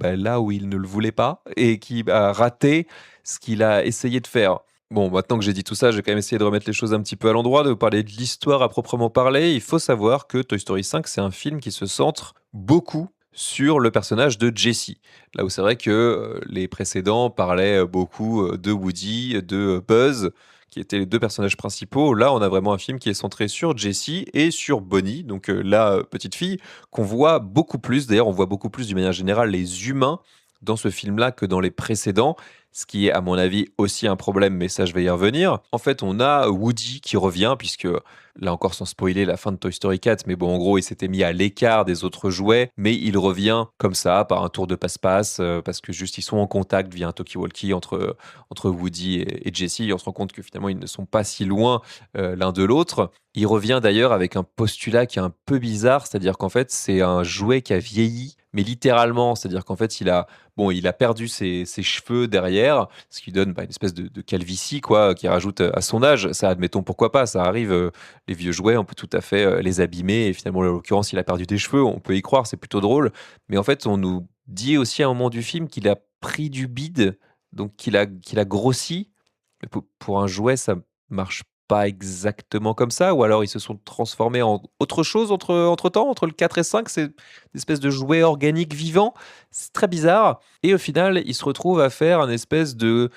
là où il ne le voulait pas et qui a raté ce qu'il a essayé de faire. Bon, maintenant que j'ai dit tout ça, je vais quand même essayer de remettre les choses un petit peu à l'endroit, de vous parler de l'histoire à proprement parler. Il faut savoir que Toy Story 5, c'est un film qui se centre beaucoup sur le personnage de Jessie. Là où c'est vrai que les précédents parlaient beaucoup de Woody, de Buzz, qui étaient les deux personnages principaux. Là, on a vraiment un film qui est centré sur Jessie et sur Bonnie, donc la petite fille, qu'on voit beaucoup plus. D'ailleurs, on voit beaucoup plus d'une manière générale les humains dans ce film-là que dans les précédents, ce qui est à mon avis aussi un problème, mais ça je vais y revenir. En fait, on a Woody qui revient, puisque là encore sans spoiler la fin de Toy Story 4, mais bon en gros il s'était mis à l'écart des autres jouets, mais il revient comme ça par un tour de passe-passe, parce que juste ils sont en contact via un talkie-walkie entre Woody et Jessie, et on se rend compte que finalement ils ne sont pas si loin l'un de l'autre. Il revient d'ailleurs avec un postulat qui est un peu bizarre, c'est-à-dire qu'en fait c'est un jouet qui a vieilli, mais littéralement, c'est-à-dire qu'en fait il a perdu ses cheveux derrière, ce qui donne une espèce de calvitie, quoi, qui rajoute à son âge. Ça, admettons, pourquoi pas, ça arrive, les vieux jouets, on peut tout à fait les abîmer. Et finalement, en l'occurrence, il a perdu des cheveux, on peut y croire, c'est plutôt drôle. Mais en fait, on nous dit aussi à un moment du film qu'il a pris du bide, donc qu'il a grossi. Mais pour un jouet, ça marche pas exactement comme ça, ou alors ils se sont transformés en autre chose entre-temps, entre le 4 et 5, c'est une espèce de jouet organique vivant. C'est très bizarre et au final, ils se retrouvent à faire un espèce de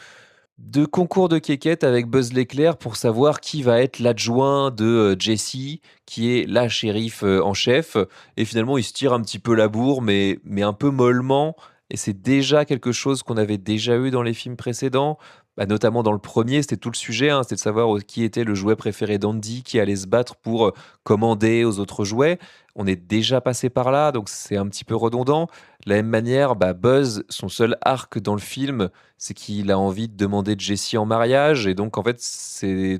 concours de quéquette avec Buzz l'éclair pour savoir qui va être l'adjoint de, Jessie, qui est la shérif, en chef, et finalement, ils se tirent un petit peu la bourre, mais un peu mollement, et c'est déjà quelque chose qu'on avait déjà eu dans les films précédents. Notamment dans le premier, c'était tout le sujet, hein, c'était de savoir, qui était le jouet préféré d'Andy, qui allait se battre pour, commander aux autres jouets. On est déjà passé par là, donc c'est un petit peu redondant. De la même manière, Buzz, son seul arc dans le film, c'est qu'il a envie de demander Jessie en mariage, et donc en fait,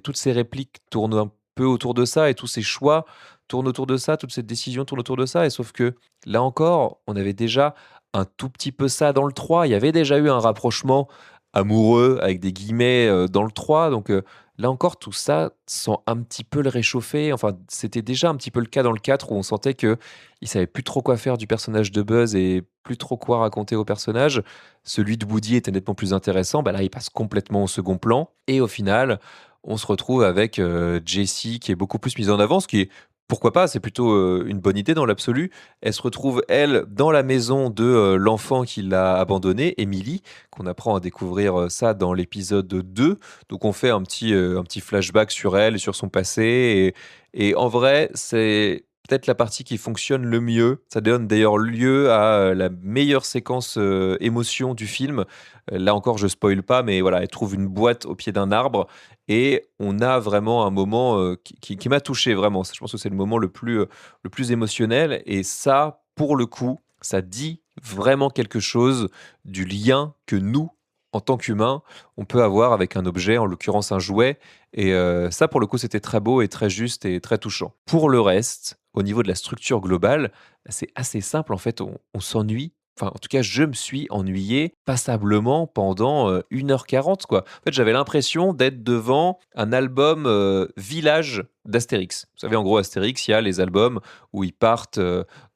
toutes ces répliques tournent un peu autour de ça, et tous ces choix tournent autour de ça, toutes ces décisions tournent autour de ça, et sauf que, là encore, on avait déjà un tout petit peu ça dans le 3. Il y avait déjà eu un rapprochement amoureux avec des guillemets, dans le 3, donc là encore tout ça sent un petit peu le réchauffer. Enfin, c'était déjà un petit peu le cas dans le 4 où on sentait qu'ils savaient plus trop quoi faire du personnage de Buzz et plus trop quoi raconter au personnage. Celui de Woody était nettement plus intéressant, là il passe complètement au second plan et au final, on se retrouve avec, Jessie qui est beaucoup plus mise en avant, ce qui est pourquoi pas, c'est plutôt, une bonne idée dans l'absolu. Elle se retrouve, elle, dans la maison de, l'enfant qui l'a abandonnée, Emily, qu'on apprend à découvrir, ça dans l'épisode 2. Donc on fait un petit flashback sur elle et sur son passé et en vrai, c'est peut-être la partie qui fonctionne le mieux. Ça donne d'ailleurs lieu à, la meilleure séquence, émotion du film. Là encore, je spoile pas, mais voilà, elle trouve une boîte au pied d'un arbre et on a vraiment un moment, qui m'a touché vraiment. Je pense que c'est le moment le plus émotionnel et ça, pour le coup, ça dit vraiment quelque chose du lien que nous, en tant qu'humains, on peut avoir avec un objet, en l'occurrence un jouet et ça, pour le coup, c'était très beau et très juste et très touchant. Pour le reste, au niveau de la structure globale, c'est assez simple en fait, on s'ennuie. Enfin, en tout cas, je me suis ennuyé passablement pendant, 1h40 quoi. En fait, j'avais l'impression d'être devant un album, village d'Astérix. Vous savez, en gros, Astérix, il y a les albums où ils partent,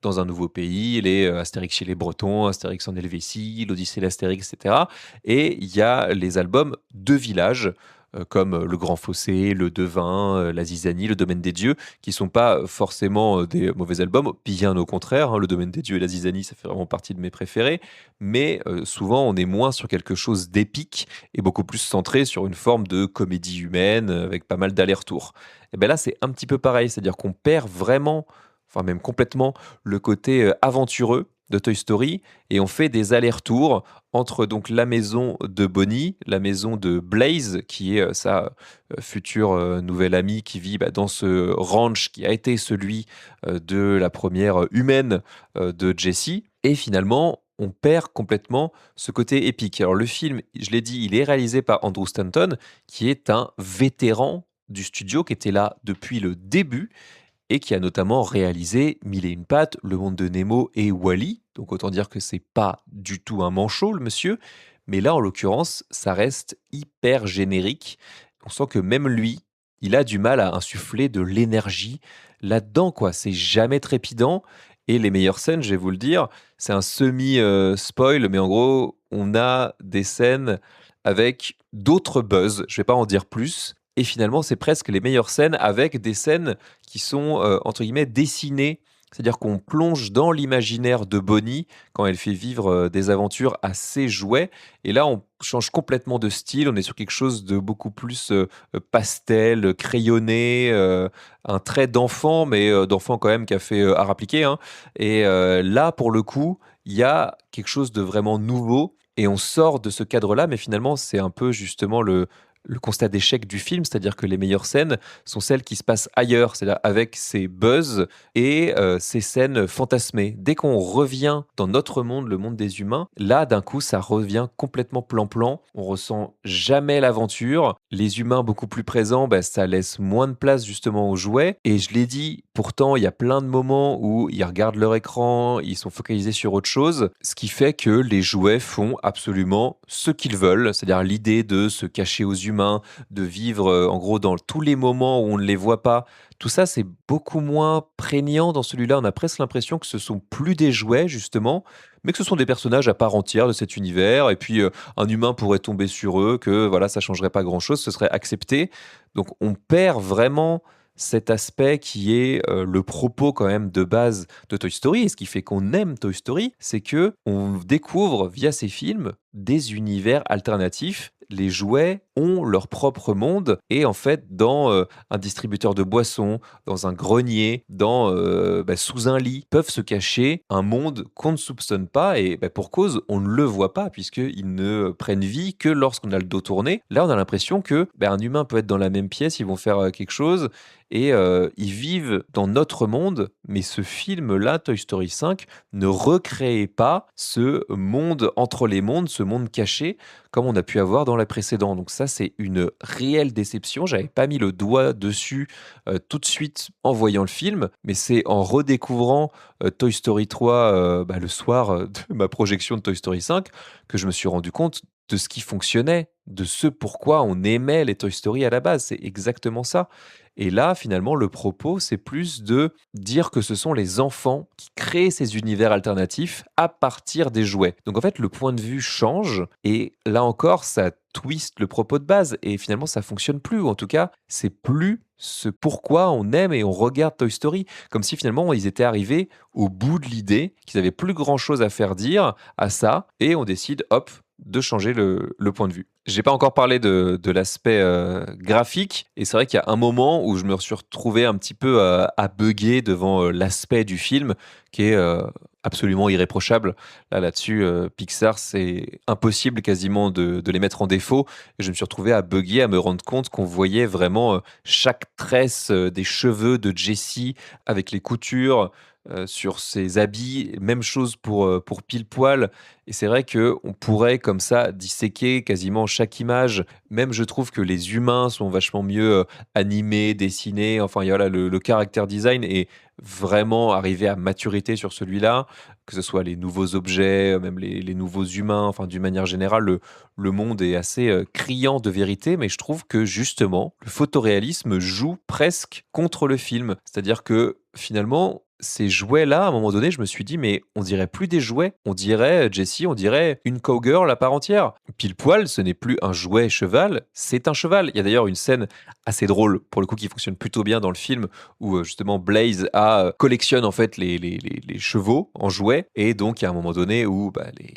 dans un nouveau pays, les, Astérix chez les Bretons, Astérix en Helvétie, l'Odyssée d'Astérix et cetera et il y a les albums de village, comme le Grand Fossé, le Devin, la Zizanie, le Domaine des Dieux, qui sont pas forcément des mauvais albums, bien au contraire, hein, le Domaine des Dieux et la Zizanie, ça fait vraiment partie de mes préférés, mais souvent on est moins sur quelque chose d'épique et beaucoup plus centré sur une forme de comédie humaine avec pas mal d'allers-retours. Et ben là, c'est un petit peu pareil, c'est-à-dire qu'on perd vraiment, enfin même complètement, le côté aventureux de Toy Story et on fait des allers-retours entre donc la maison de Bonnie, la maison de Blaze, qui est sa future nouvelle amie qui vit dans ce ranch qui a été celui de la première humaine de Jessie. Et finalement, on perd complètement ce côté épique. Alors le film, je l'ai dit, il est réalisé par Andrew Stanton, qui est un vétéran du studio, qui était là depuis le début et qui a notamment réalisé Mille et une pattes, Le Monde de Nemo et Wall-E. Donc autant dire que c'est pas du tout un manchot, le monsieur. Mais là, en l'occurrence, ça reste hyper générique. On sent que même lui, il a du mal à insuffler de l'énergie là-dedans, quoi. C'est jamais trépidant. Et les meilleures scènes, je vais vous le dire, c'est un semi-spoil, mais en gros, on a des scènes avec d'autres buzz. Je vais pas en dire plus. Et finalement, c'est presque les meilleures scènes avec des scènes qui sont, entre guillemets, dessinées. C'est-à-dire qu'on plonge dans l'imaginaire de Bonnie quand elle fait vivre des aventures à ses jouets. Et là, on change complètement de style. On est sur quelque chose de beaucoup plus pastel, crayonné, un trait d'enfant, mais d'enfant quand même qui a fait art appliqué, hein. Et là, pour le coup, il y a quelque chose de vraiment nouveau. Et on sort de ce cadre-là, mais finalement, c'est un peu justement le constat d'échec du film, c'est-à-dire que les meilleures scènes sont celles qui se passent ailleurs, c'est-à-dire avec ces buzz et ces scènes fantasmées. Dès qu'on revient dans notre monde, le monde des humains, là, d'un coup, ça revient complètement plan-plan. On ressent jamais l'aventure. Les humains beaucoup plus présents, ça laisse moins de place justement aux jouets. Et je l'ai dit, pourtant, il y a plein de moments où ils regardent leur écran, ils sont focalisés sur autre chose, ce qui fait que les jouets font absolument ce qu'ils veulent, c'est-à-dire l'idée de se cacher aux humains, de vivre en gros dans tous les moments où on ne les voit pas. Tout ça, c'est beaucoup moins prégnant dans celui-là. On a presque l'impression que ce sont plus des jouets, justement, mais que ce sont des personnages à part entière de cet univers. Et puis, un humain pourrait tomber sur eux, que voilà, ça changerait pas grand-chose, ce serait accepté. Donc, on perd vraiment cet aspect qui est le propos quand même de base de Toy Story. Et ce qui fait qu'on aime Toy Story, c'est que on découvre via ces films des univers alternatifs. Les jouets ont leur propre monde et en fait dans un distributeur de boissons, dans un grenier, sous un lit, peuvent se cacher un monde qu'on ne soupçonne pas et pour cause, on ne le voit pas puisqu'ils ne prennent vie que lorsqu'on a le dos tourné. Là, on a l'impression que un humain peut être dans la même pièce, ils vont faire quelque chose et ils vivent dans notre monde, mais ce film-là, Toy Story 5, ne recréait pas ce monde entre les mondes, ce monde caché, comme on a pu avoir dans la précédente. Donc ça, c'est une réelle déception. J'avais pas mis le doigt dessus tout de suite en voyant le film, mais c'est en redécouvrant Toy Story 3 le soir de ma projection de Toy Story 5 que je me suis rendu compte de ce qui fonctionnait, de ce pourquoi on aimait les Toy Story à la base. C'est exactement ça. Et là, finalement, le propos, c'est plus de dire que ce sont les enfants qui créent ces univers alternatifs à partir des jouets. Donc en fait, le point de vue change et là encore, ça twist le propos de base et finalement, ça fonctionne plus. Ou en tout cas, c'est plus ce pourquoi on aime et on regarde Toy Story. Comme si finalement, ils étaient arrivés au bout de l'idée, qu'ils avaient plus grand-chose à faire dire à ça et on décide, hop, de changer le point de vue. J'ai pas encore parlé de l'aspect graphique et c'est vrai qu'il y a un moment où je me suis retrouvé un petit peu à bugger devant l'aspect du film qui est absolument irréprochable. Là-dessus, Pixar, c'est impossible quasiment de les mettre en défaut. Et je me suis retrouvé à bugger, à me rendre compte qu'on voyait vraiment chaque tresse des cheveux de Jessie avec les coutures sur ses habits. Même chose pour Pile Poil. Et c'est vrai qu'on pourrait comme ça disséquer quasiment chaque image. Même je trouve que les humains sont vachement mieux animés, dessinés. Enfin, voilà, le character design est vraiment arrivé à maturité sur celui-là, que ce soit les nouveaux objets, même les nouveaux humains, enfin d'une manière générale, le monde est assez criant de vérité, mais je trouve que justement, le photoréalisme joue presque contre le film. C'est-à-dire que finalement, ces jouets-là, à un moment donné, je me suis dit, mais on dirait plus des jouets, on dirait, Jessie, on dirait une cowgirl à part entière. Pile poil, ce n'est plus un jouet cheval, c'est un cheval. Il y a d'ailleurs une scène assez drôle, pour le coup, qui fonctionne plutôt bien dans le film, où justement Blaze collectionne en fait les chevaux en jouets, et donc il y a un moment donné où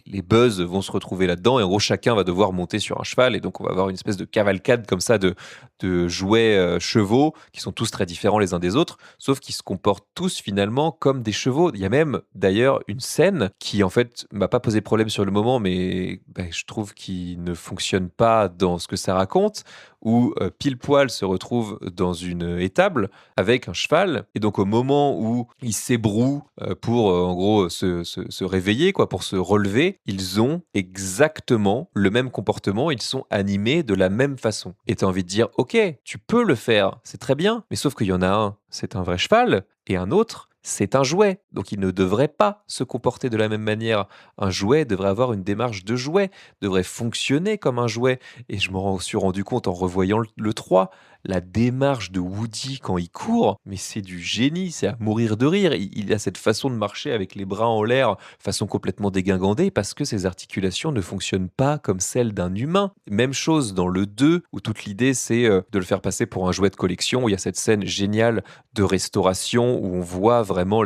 les Buzz vont se retrouver là-dedans, et en gros, chacun va devoir monter sur un cheval, et donc on va avoir une espèce de cavalcade comme ça de jouets chevaux, qui sont tous très différents les uns des autres, sauf qu'ils se comportent tous finalement comme des chevaux. Il y a même d'ailleurs une scène qui en fait m'a pas posé problème sur le moment, mais je trouve qu'il ne fonctionne pas dans ce que ça raconte, où pile poil se retrouve dans une étable avec un cheval, et donc au moment où il s'ébroue pour en gros se réveiller, quoi, pour se relever, ils ont exactement le même comportement, ils sont animés de la même façon. Et tu as envie de dire, ok, tu peux le faire, c'est très bien, mais sauf qu'il y en a un, c'est un vrai cheval, et un autre, c'est un jouet, donc il ne devrait pas se comporter de la même manière. Un jouet devrait avoir une démarche de jouet, devrait fonctionner comme un jouet. Et je m'en suis rendu compte en revoyant le 3, la démarche de Woody quand il court, mais c'est du génie, c'est à mourir de rire. Il a cette façon de marcher avec les bras en l'air, façon complètement dégingandée, parce que ses articulations ne fonctionnent pas comme celles d'un humain. Même chose dans le 2, où toute l'idée c'est de le faire passer pour un jouet de collection, où il y a cette scène géniale de restauration, où on voit vraiment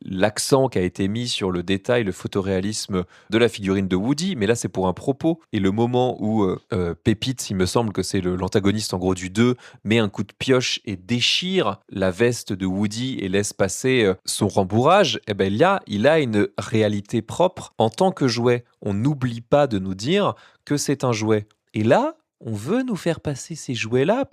l'accent qui a été mis sur le détail, le photoréalisme de la figurine de Woody, mais là c'est pour un propos. Et le moment où Pépite, il me semble que c'est l'antagoniste en gros du 2, met un coup de pioche et déchire la veste de Woody et laisse passer son rembourrage, eh ben là, il a une réalité propre en tant que jouet. On n'oublie pas de nous dire que c'est un jouet. Et là, on veut nous faire passer ces jouets-là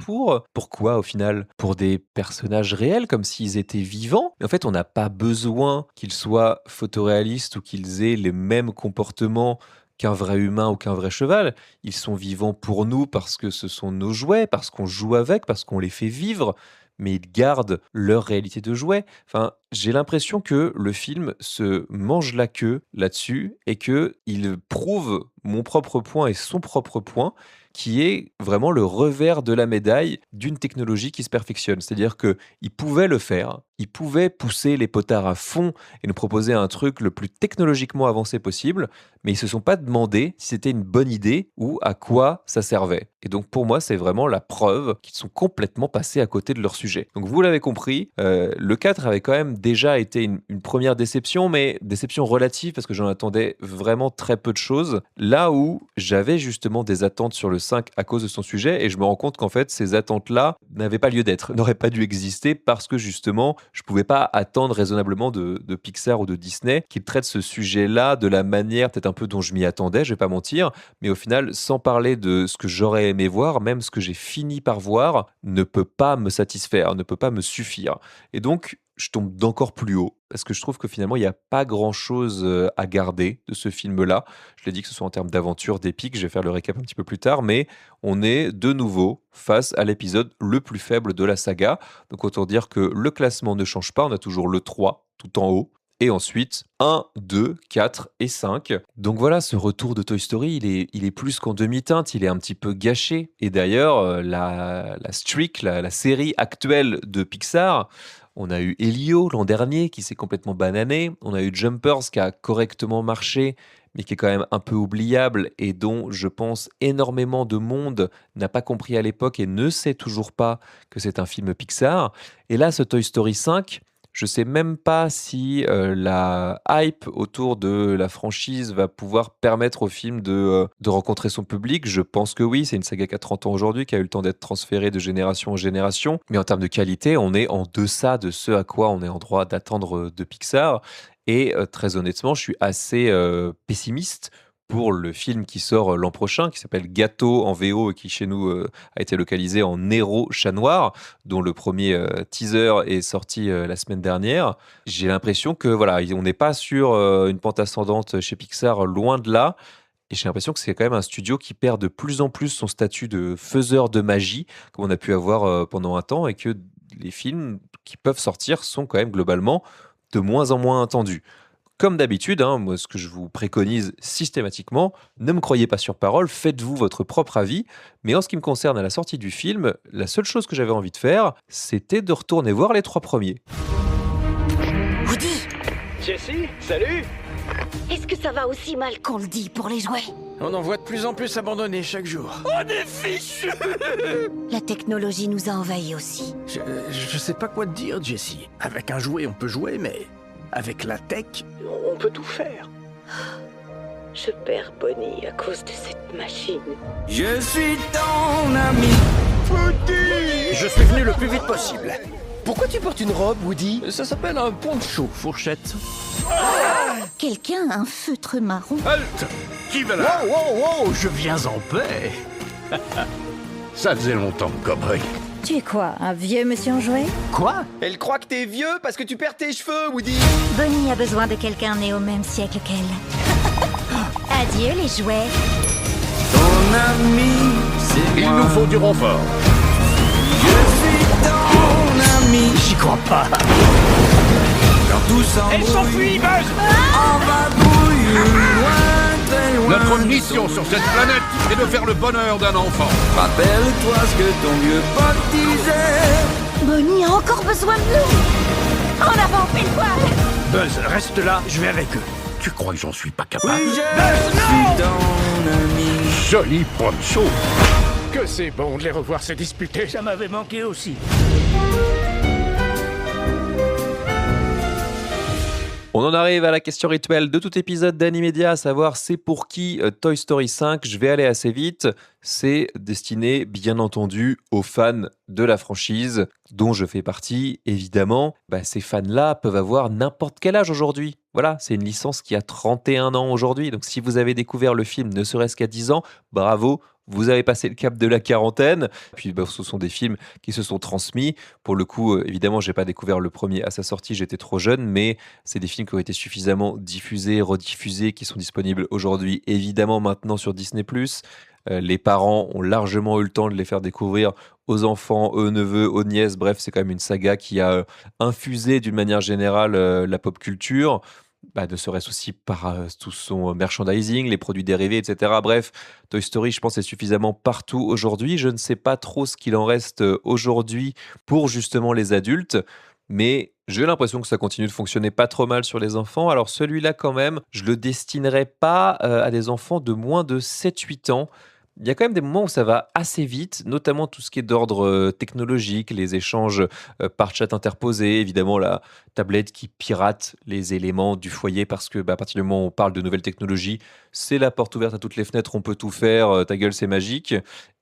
pourquoi au final? Pour des personnages réels, comme s'ils étaient vivants. Mais en fait, on n'a pas besoin qu'ils soient photoréalistes ou qu'ils aient les mêmes comportements qu'un vrai humain ou qu'un vrai cheval. Ils sont vivants pour nous parce que ce sont nos jouets, parce qu'on joue avec, parce qu'on les fait vivre, mais ils gardent leur réalité de jouet. Enfin, j'ai l'impression que le film se mange la queue là-dessus et qu'il prouve mon propre point et son propre point, qui est vraiment le revers de la médaille d'une technologie qui se perfectionne. C'est-à-dire qu'il pouvait le faire, il pouvait pousser les potards à fond et nous proposer un truc le plus technologiquement avancé possible, mais ils ne se sont pas demandé si c'était une bonne idée ou à quoi ça servait. Et donc pour moi, c'est vraiment la preuve qu'ils sont complètement passés à côté de leur sujet. Donc vous l'avez compris, le 4 avait quand même déjà été une première déception, mais déception relative parce que j'en attendais vraiment très peu de choses. Là où j'avais justement des attentes sur le 5 à cause de son sujet, et je me rends compte qu'en fait, ces attentes-là n'avaient pas lieu d'être, n'auraient pas dû exister parce que justement, je ne pouvais pas attendre raisonnablement de Pixar ou de Disney qu'ils traitent ce sujet-là de la manière peut-être un peu dont je m'y attendais, je vais pas mentir, mais au final, sans parler de ce que j'aurais aimé voir, même ce que j'ai fini par voir ne peut pas me satisfaire, ne peut pas me suffire. Et donc, je tombe d'encore plus haut parce que je trouve que finalement, il n'y a pas grand-chose à garder de ce film-là. Je l'ai dit, que ce soit en termes d'aventure, d'épique, je vais faire le récap un petit peu plus tard, mais on est de nouveau face à l'épisode le plus faible de la saga. Donc autant dire que le classement ne change pas, on a toujours le 3 tout en haut. Et ensuite, 1, 2, 4 et 5. Donc voilà, ce retour de Toy Story, il est plus qu'en demi-teinte, il est un petit peu gâché. Et d'ailleurs, la streak, la série actuelle de Pixar, on a eu Elio l'an dernier qui s'est complètement banané. On a eu Jumpers qui a correctement marché, mais qui est quand même un peu oubliable et dont je pense énormément de monde n'a pas compris à l'époque et ne sait toujours pas que c'est un film Pixar. Et là, ce Toy Story 5, je ne sais même pas si la hype autour de la franchise va pouvoir permettre au film de rencontrer son public. Je pense que oui, c'est une saga qui a 30 ans aujourd'hui, qui a eu le temps d'être transférée de génération en génération. Mais en termes de qualité, on est en deçà de ce à quoi on est en droit d'attendre de Pixar. Et très honnêtement, je suis assez pessimiste pour le film qui sort l'an prochain, qui s'appelle Gâteau en VO et qui chez nous a été localisé en Nero Chat Noir, dont le premier teaser est sorti la semaine dernière. J'ai l'impression que voilà, on n'est pas sur une pente ascendante chez Pixar, loin de là. Et j'ai l'impression que c'est quand même un studio qui perd de plus en plus son statut de faiseur de magie, comme on a pu avoir pendant un temps, et que les films qui peuvent sortir sont quand même globalement de moins en moins attendus. Comme d'habitude, moi, ce que je vous préconise systématiquement, ne me croyez pas sur parole, faites-vous votre propre avis. Mais en ce qui me concerne à la sortie du film, la seule chose que j'avais envie de faire, c'était de retourner voir les 3 premiers. Jessie, salut. Est-ce que ça va aussi mal qu'on le dit pour les jouets? On en voit de plus en plus abandonnés chaque jour. La technologie nous a envahis aussi. Je sais pas quoi te dire, Jessie. Avec un jouet, on peut jouer, mais avec la tech, on peut tout faire. Je perds Bonnie à cause de cette machine. Je suis ton ami. Je suis venu le plus vite possible. Pourquoi tu portes une robe, Woody? Ça s'appelle un poncho, fourchette. Quelqu'un a un feutre marron. Halte! Qui va là? Wow, je viens en paix. Ça faisait longtemps, cowboy. Tu es quoi, un vieux monsieur en jouet? Quoi? Elle croit que t'es vieux parce que tu perds tes cheveux, Woody. Bonnie a besoin de quelqu'un né au même siècle qu'elle. Adieu les jouets. Ton ami, c'est Il moi. nous faut du renfort. Je suis ton ami. J'y crois pas. Quand tout s'embrouille, Elle s'enfuit, Buzz. on va brouiller loin, très loin. Notre mission sur cette planète est de faire le bonheur d'un enfant. Rappelle-toi ce que ton vieux pote disait. Bonnie a encore besoin de nous. En avant, pile poil. Buzz, reste là, je vais avec eux. Tu crois que j'en suis pas Oui, capable? je suis ton ami. Joli poncho. Que c'est bon de les revoir se disputer. Ça m'avait manqué aussi. On en arrive à la question rituelle de tout épisode d'Animedia, à savoir c'est pour qui Toy Story 5. Je vais aller assez vite. C'est destiné, bien entendu, aux fans de la franchise, dont je fais partie, évidemment. Ces fans-là peuvent avoir n'importe quel âge aujourd'hui. Voilà, c'est une licence qui a 31 ans aujourd'hui. Donc si vous avez découvert le film ne serait-ce qu'à 10 ans, bravo, vous avez passé le cap de la quarantaine. Puis ce sont des films qui se sont transmis. Pour le coup, évidemment, j'ai pas découvert le premier à sa sortie, j'étais trop jeune, mais c'est des films qui ont été suffisamment diffusés, rediffusés, qui sont disponibles aujourd'hui, évidemment, maintenant sur Disney+. Les parents ont largement eu le temps de les faire découvrir aux enfants, aux neveux, aux nièces. Bref, c'est quand même une saga qui a infusé d'une manière générale la pop culture. Ne serait-ce aussi par tout son merchandising, les produits dérivés, etc. Bref, Toy Story, je pense, est suffisamment partout aujourd'hui. Je ne sais pas trop ce qu'il en reste aujourd'hui pour justement les adultes, mais j'ai l'impression que ça continue de fonctionner pas trop mal sur les enfants. Alors celui-là, quand même, je le destinerai pas à des enfants de moins de 7-8 ans. Il y a quand même des moments où ça va assez vite, notamment tout ce qui est d'ordre technologique, les échanges par chat interposé, évidemment la tablette qui pirate les éléments du foyer parce que à partir du moment où on parle de nouvelles technologies, c'est la porte ouverte à toutes les fenêtres, on peut tout faire, ta gueule c'est magique.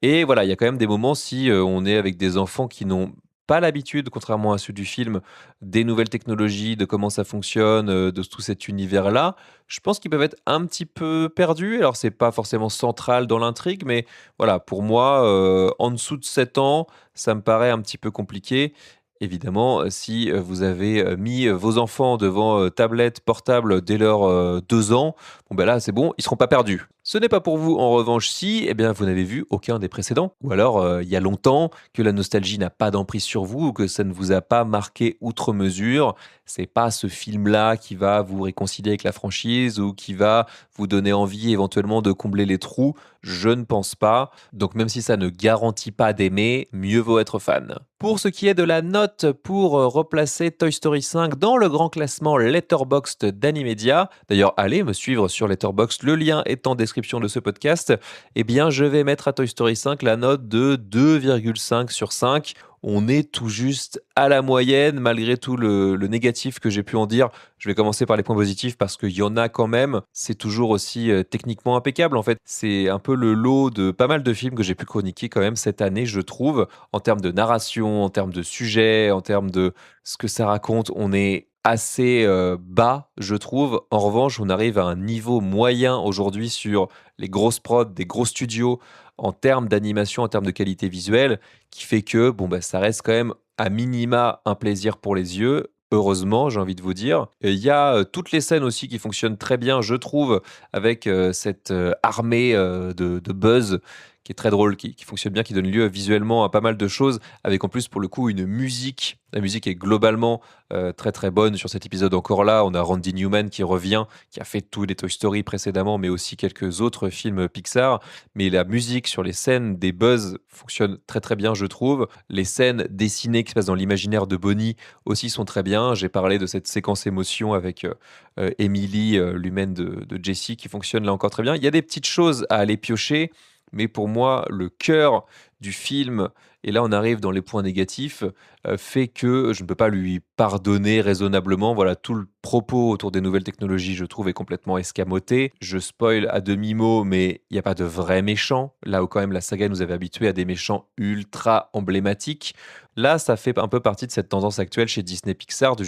Et voilà, il y a quand même des moments si on est avec des enfants qui n'ont pas l'habitude, contrairement à ceux du film, des nouvelles technologies, de comment ça fonctionne, de tout cet univers-là. Je pense qu'ils peuvent être un petit peu perdus. Alors, c'est pas forcément central dans l'intrigue, mais voilà, pour moi, en dessous de 7 ans, ça me paraît un petit peu compliqué. Évidemment, si vous avez mis vos enfants devant tablette portable dès leurs 2 ans, là, c'est bon, ils seront pas perdus. Ce n'est pas pour vous, en revanche, si vous n'avez vu aucun des précédents, ou alors il y a longtemps que la nostalgie n'a pas d'emprise sur vous, ou que ça ne vous a pas marqué outre mesure. C'est pas ce film-là qui va vous réconcilier avec la franchise ou qui va vous donner envie éventuellement de combler les trous. Je ne pense pas. Donc même si ça ne garantit pas d'aimer, mieux vaut être fan. Pour ce qui est de la note pour replacer Toy Story 5 dans le grand classement Letterboxd d'Animedia, d'ailleurs allez me suivre sur Letterboxd, le lien est en description de ce podcast, je vais mettre à Toy Story 5 la note de 2,5 sur 5. On est tout juste à la moyenne, malgré tout le négatif que j'ai pu en dire. Je vais commencer par les points positifs parce qu'il y en a quand même. C'est toujours aussi techniquement impeccable. En fait, c'est un peu le lot de pas mal de films que j'ai pu chroniquer quand même cette année, je trouve. En termes de narration, en termes de sujet, en termes de ce que ça raconte, on est assez bas, je trouve. En revanche, on arrive à un niveau moyen aujourd'hui sur les grosses prods, des gros studios, en termes d'animation, en termes de qualité visuelle, qui fait que ça reste quand même à minima un plaisir pour les yeux. Heureusement, j'ai envie de vous dire. Il y a toutes les scènes aussi qui fonctionnent très bien, je trouve, avec cette armée de Buzz qui est très drôle, qui fonctionne bien, qui donne lieu visuellement à pas mal de choses, avec en plus pour le coup une musique. La musique est globalement très très bonne sur cet épisode encore là. On a Randy Newman qui revient, qui a fait tous les Toy Story précédemment, mais aussi quelques autres films Pixar. Mais la musique sur les scènes des Buzz fonctionne très très bien, je trouve. Les scènes dessinées qui se passent dans l'imaginaire de Bonnie aussi sont très bien. J'ai parlé de cette séquence émotion avec Emily, l'humaine de Jessie, qui fonctionne là encore très bien. Il y a des petites choses à aller piocher, mais pour moi, le cœur du film, et là on arrive dans les points négatifs, fait que je ne peux pas lui pardonner raisonnablement. Voilà, tout le propos autour des nouvelles technologies, je trouve, est complètement escamoté. Je spoil à demi-mot, mais il n'y a pas de vrais méchants. Là où quand même la saga nous avait habitués à des méchants ultra emblématiques. Là, ça fait un peu partie de cette tendance actuelle chez Disney Pixar de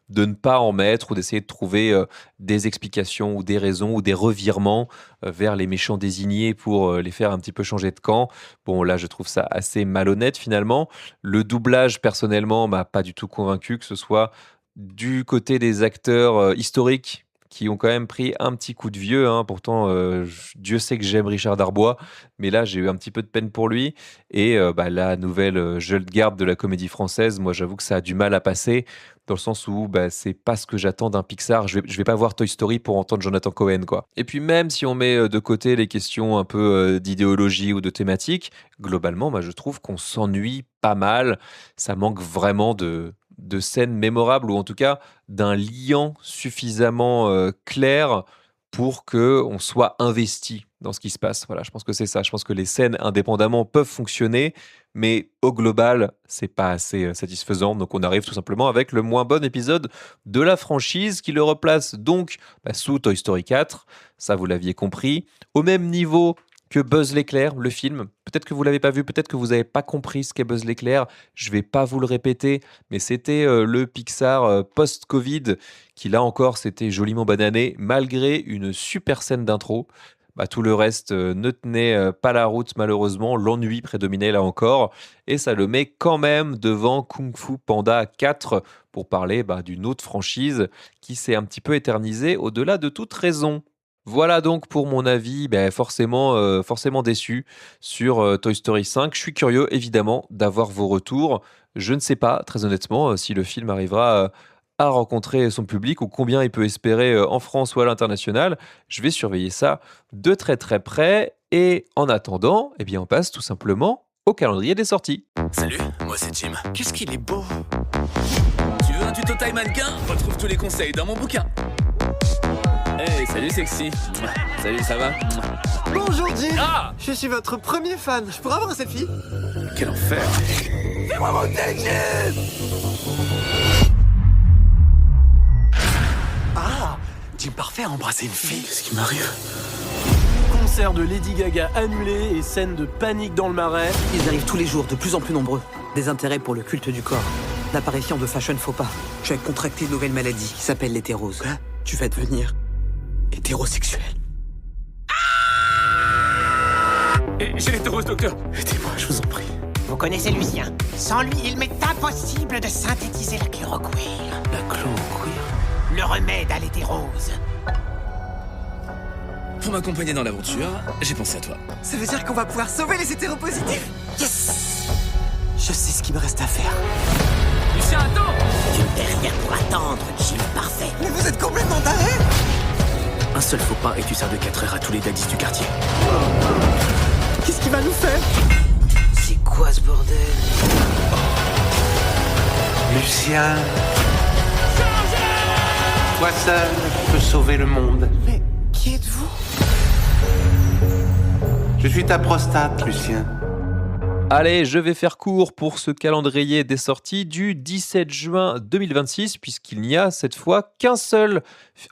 ne pas en mettre ou d'essayer de trouver des explications ou des raisons ou des revirements vers les méchants désignés pour les faire un petit peu changer de camp. Bon, là, je trouve ça assez malhonnête finalement. Le doublage, personnellement, m'a pas du tout convaincu, que ce soit du côté des acteurs historiques qui ont quand même pris un petit coup de vieux, hein. Pourtant, Dieu sait que j'aime Richard Darbois, mais là, j'ai eu un petit peu de peine pour lui. Et la nouvelle jeune garde de la comédie française, moi, j'avoue que ça a du mal à passer, dans le sens où c'est pas ce que j'attends d'un Pixar. Je vais pas voir Toy Story pour entendre Jonathan Cohen, quoi. Et puis même si on met de côté les questions un peu d'idéologie ou de thématique, globalement, moi, je trouve qu'on s'ennuie pas mal. Ça manque vraiment de scènes mémorables, ou en tout cas d'un liant suffisamment clair pour que on soit investi dans ce qui se passe. Voilà, je pense que c'est ça. Je pense que les scènes indépendamment peuvent fonctionner, mais au global, c'est pas assez satisfaisant. Donc on arrive tout simplement avec le moins bon épisode de la franchise, qui le replace donc sous Toy Story 4. Ça, vous l'aviez compris. Au même niveau que Buzz l'éclair, le film. Peut-être que vous l'avez pas vu, peut-être que vous n'avez pas compris ce qu'est Buzz l'éclair. Je vais pas vous le répéter, mais c'était le Pixar post-Covid qui, là encore, s'était joliment banané, malgré une super scène d'intro. Tout le reste ne tenait pas la route, malheureusement. L'ennui prédominait là encore. Et ça le met quand même devant Kung Fu Panda 4 pour parler d'une autre franchise qui s'est un petit peu éternisée au-delà de toute raison. Voilà donc pour mon avis, forcément déçu sur Toy Story 5. Je suis curieux, évidemment, d'avoir vos retours. Je ne sais pas, très honnêtement, si le film arrivera à rencontrer son public, ou combien il peut espérer en France ou à l'international. Je vais surveiller ça de très très près. Et en attendant, on passe tout simplement au calendrier des sorties. Salut, moi c'est Jim. Qu'est-ce qu'il est beau! Tu veux un tuto taille mannequin? Retrouve tous les conseils dans mon bouquin. Hey, salut sexy. Salut, ça va? Bonjour Jim. Ah! Je suis votre premier fan. Je pourrais avoir cette fille? Quel enfer! Fais-moi monter, Jim! Ah, Jim parfait à embrasser une fille. Qu'est-ce qui m'arrive? Concert de Lady Gaga annulé et scène de panique dans le Marais. Ils arrivent tous les jours, de plus en plus nombreux. Des intérêts pour le culte du corps. L'apparition de fashion faux pas. Tu as contracté une nouvelle maladie qui s'appelle l'hétérose. Quoi? Tu vas devenir hétérosexuel. J'ai l'hétérose, docteur. Aidez-moi, je vous en prie. Vous connaissez Lucien. Sans lui, il m'est impossible de synthétiser la chloroquine. La chloroquine? Le remède à l'hétérose. Pour m'accompagner dans l'aventure, j'ai pensé à toi. Ça veut dire qu'on va pouvoir sauver les hétéropositifs? Yes! Je sais ce qu'il me reste à faire. Lucien, attends! Tu ne fais rien pour attendre, Jim parfait. Mais vous êtes complètement taré! Un seul faux pas et tu sers de 4 heures à tous les daddies du quartier. Qu'est-ce qu'il va nous faire? C'est quoi ce bordel? Lucien, toi seul peux sauver le monde. Mais qui êtes-vous? Je suis ta prostate, Lucien. Allez, je vais faire court pour ce calendrier des sorties du 17 juin 2026, puisqu'il n'y a cette fois qu'un seul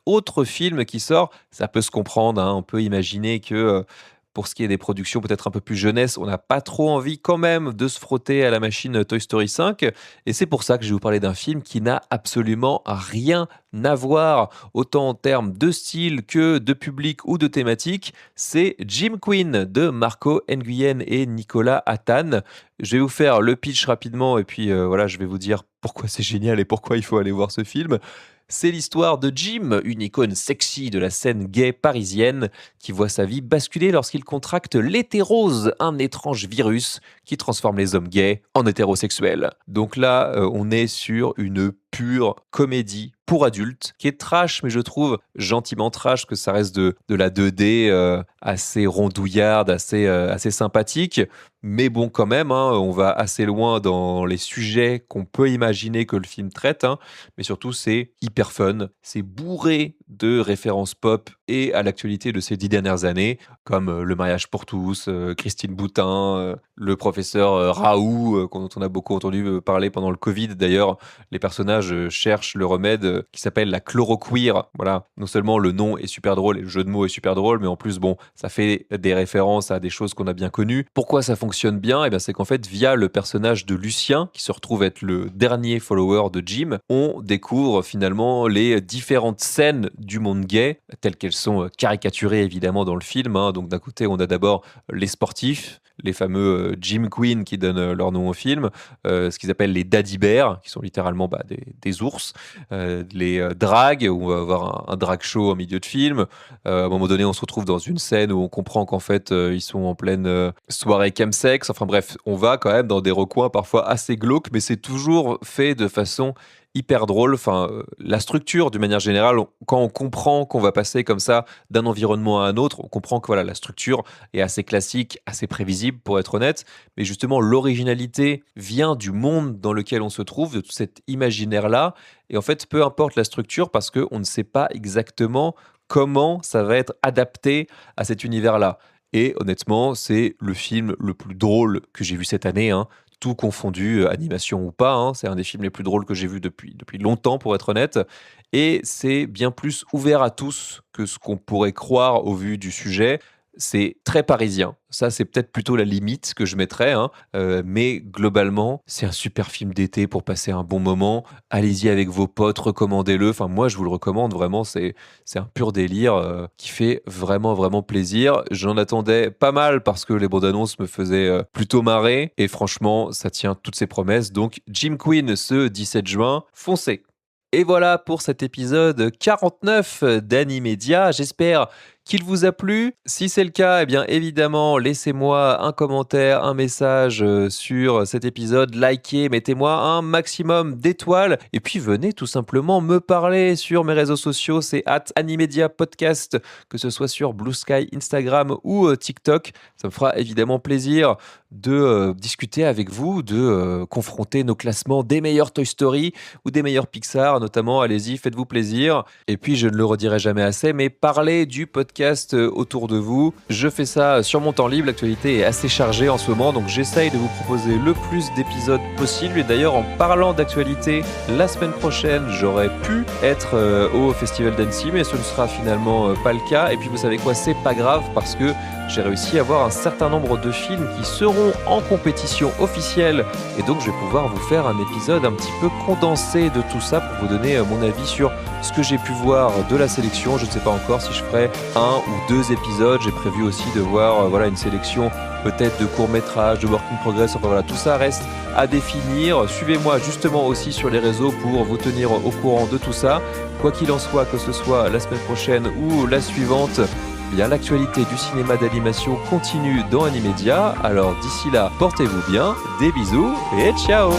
autre film qui sort. Ça peut se comprendre, hein, on peut imaginer que pour ce qui est des productions peut-être un peu plus jeunesse, on n'a pas trop envie quand même de se frotter à la machine Toy Story 5. Et c'est pour ça que je vais vous parler d'un film qui n'a absolument rien à voir, autant en termes de style que de public ou de thématique. C'est Jim Queen de Marco Nguyen et Nicolas Hattan. Je vais vous faire le pitch rapidement et puis je vais vous dire pourquoi c'est génial et pourquoi il faut aller voir ce film. C'est l'histoire de Jim, une icône sexy de la scène gay parisienne, qui voit sa vie basculer lorsqu'il contracte l'hétérose, un étrange virus qui transforme les hommes gays en hétérosexuels. Donc là, on est sur une pure comédie pour adultes, qui est trash, mais je trouve gentiment trash, que ça reste de la 2D assez rondouillarde, assez sympathique. Mais bon, quand même, on va assez loin dans les sujets qu'on peut imaginer que le film traite. Mais surtout, c'est hyper fun. C'est bourré de références pop et à l'actualité de ces 10 dernières années, comme Le mariage pour tous, Christine Boutin, le professeur Raoult, dont on a beaucoup entendu parler pendant le Covid. D'ailleurs, les personnages cherchent le remède qui s'appelle la chloroqueer. Voilà, non seulement le nom est super drôle et le jeu de mots est super drôle, mais en plus, bon, ça fait des références à des choses qu'on a bien connues. Pourquoi ça fonctionne bien? Eh bien, c'est qu'en fait, via le personnage de Lucien, qui se retrouve être le dernier follower de Jim, on découvre finalement les différentes scènes du monde gay, telles qu'elles sont caricaturées évidemment dans le film. Donc d'un côté, on a d'abord les sportifs, les fameux Gym Queen qui donnent leur nom au film, ce qu'ils appellent les Daddy Bears, qui sont littéralement des ours, les drags, où on va avoir un drag show au milieu de film. À un moment donné, on se retrouve dans une scène où on comprend qu'en fait, ils sont en pleine soirée chemsex. Enfin bref, on va quand même dans des recoins parfois assez glauques, mais c'est toujours fait de façon hyper drôle. Enfin, la structure, d'une manière générale, quand on comprend qu'on va passer comme ça d'un environnement à un autre, on comprend que voilà, la structure est assez classique, assez prévisible, pour être honnête. Mais justement, l'originalité vient du monde dans lequel on se trouve, de tout cet imaginaire-là. Et en fait, peu importe la structure, parce qu'on ne sait pas exactement comment ça va être adapté à cet univers-là. Et honnêtement, c'est le film le plus drôle que j'ai vu cette année, tout confondu, animation ou pas. C'est un des films les plus drôles que j'ai vu depuis longtemps, pour être honnête. Et c'est bien plus ouvert à tous que ce qu'on pourrait croire au vu du sujet. C'est très parisien. Ça, c'est peut-être plutôt la limite que je mettrais. Mais globalement, c'est un super film d'été pour passer un bon moment. Allez-y avec vos potes, recommandez-le. Enfin, moi, je vous le recommande vraiment. C'est un pur délire qui fait vraiment, vraiment plaisir. J'en attendais pas mal parce que les bandes annonces me faisaient plutôt marrer. Et franchement, ça tient toutes ses promesses. Donc, Gym Queen, ce 17 juin, foncez. Et voilà pour cet épisode 49 d'Animedia. J'espère qu'il vous a plu. Si c'est le cas, eh bien évidemment, laissez-moi un commentaire, un message sur cet épisode, likez, mettez-moi un maximum d'étoiles et puis venez tout simplement me parler sur mes réseaux sociaux, c'est @animediapodcast, que ce soit sur Blue Sky, Instagram ou TikTok. Ça me fera évidemment plaisir de discuter avec vous, de confronter nos classements des meilleurs Toy Story ou des meilleurs Pixar notamment. Allez-y, faites-vous plaisir. Et puis je ne le redirai jamais assez, mais parlez du podcast autour de vous. Je fais ça sur mon temps libre. L'actualité est assez chargée en ce moment, donc j'essaye de vous proposer le plus d'épisodes possible. Et d'ailleurs, en parlant d'actualité, la semaine prochaine, j'aurais pu être au Festival d'Annecy, mais ce ne sera finalement pas le cas. Et puis vous savez quoi, c'est pas grave parce que j'ai réussi à avoir un certain nombre de films qui seront en compétition officielle. Et donc je vais pouvoir vous faire un épisode un petit peu condensé de tout ça pour vous donner mon avis sur ce que j'ai pu voir de la sélection. Je ne sais pas encore si je ferai 1 ou 2 épisodes. J'ai prévu aussi de voir une sélection peut-être de courts-métrages, de work in progress. Enfin voilà, tout ça reste à définir. Suivez-moi justement aussi sur les réseaux pour vous tenir au courant de tout ça. Quoi qu'il en soit, que ce soit la semaine prochaine ou la suivante, bien l'actualité du cinéma d'animation continue dans Animedia. Alors d'ici là, portez-vous bien, des bisous et ciao!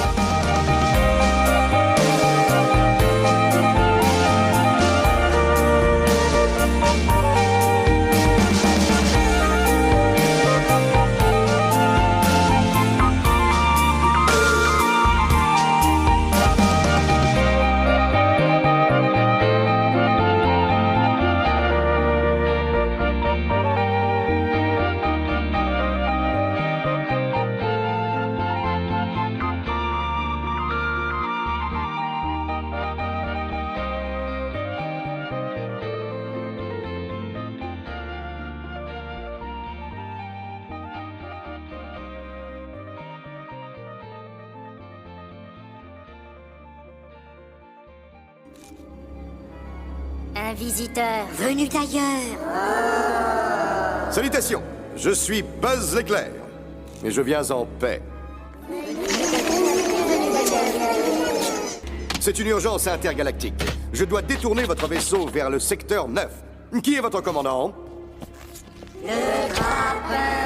Un visiteur venu d'ailleurs. Salutations, je suis Buzz l'éclair, mais je viens en paix. c'est une urgence intergalactique. Je dois détourner votre vaisseau vers le secteur 9. Qui est votre commandant? Le grappin.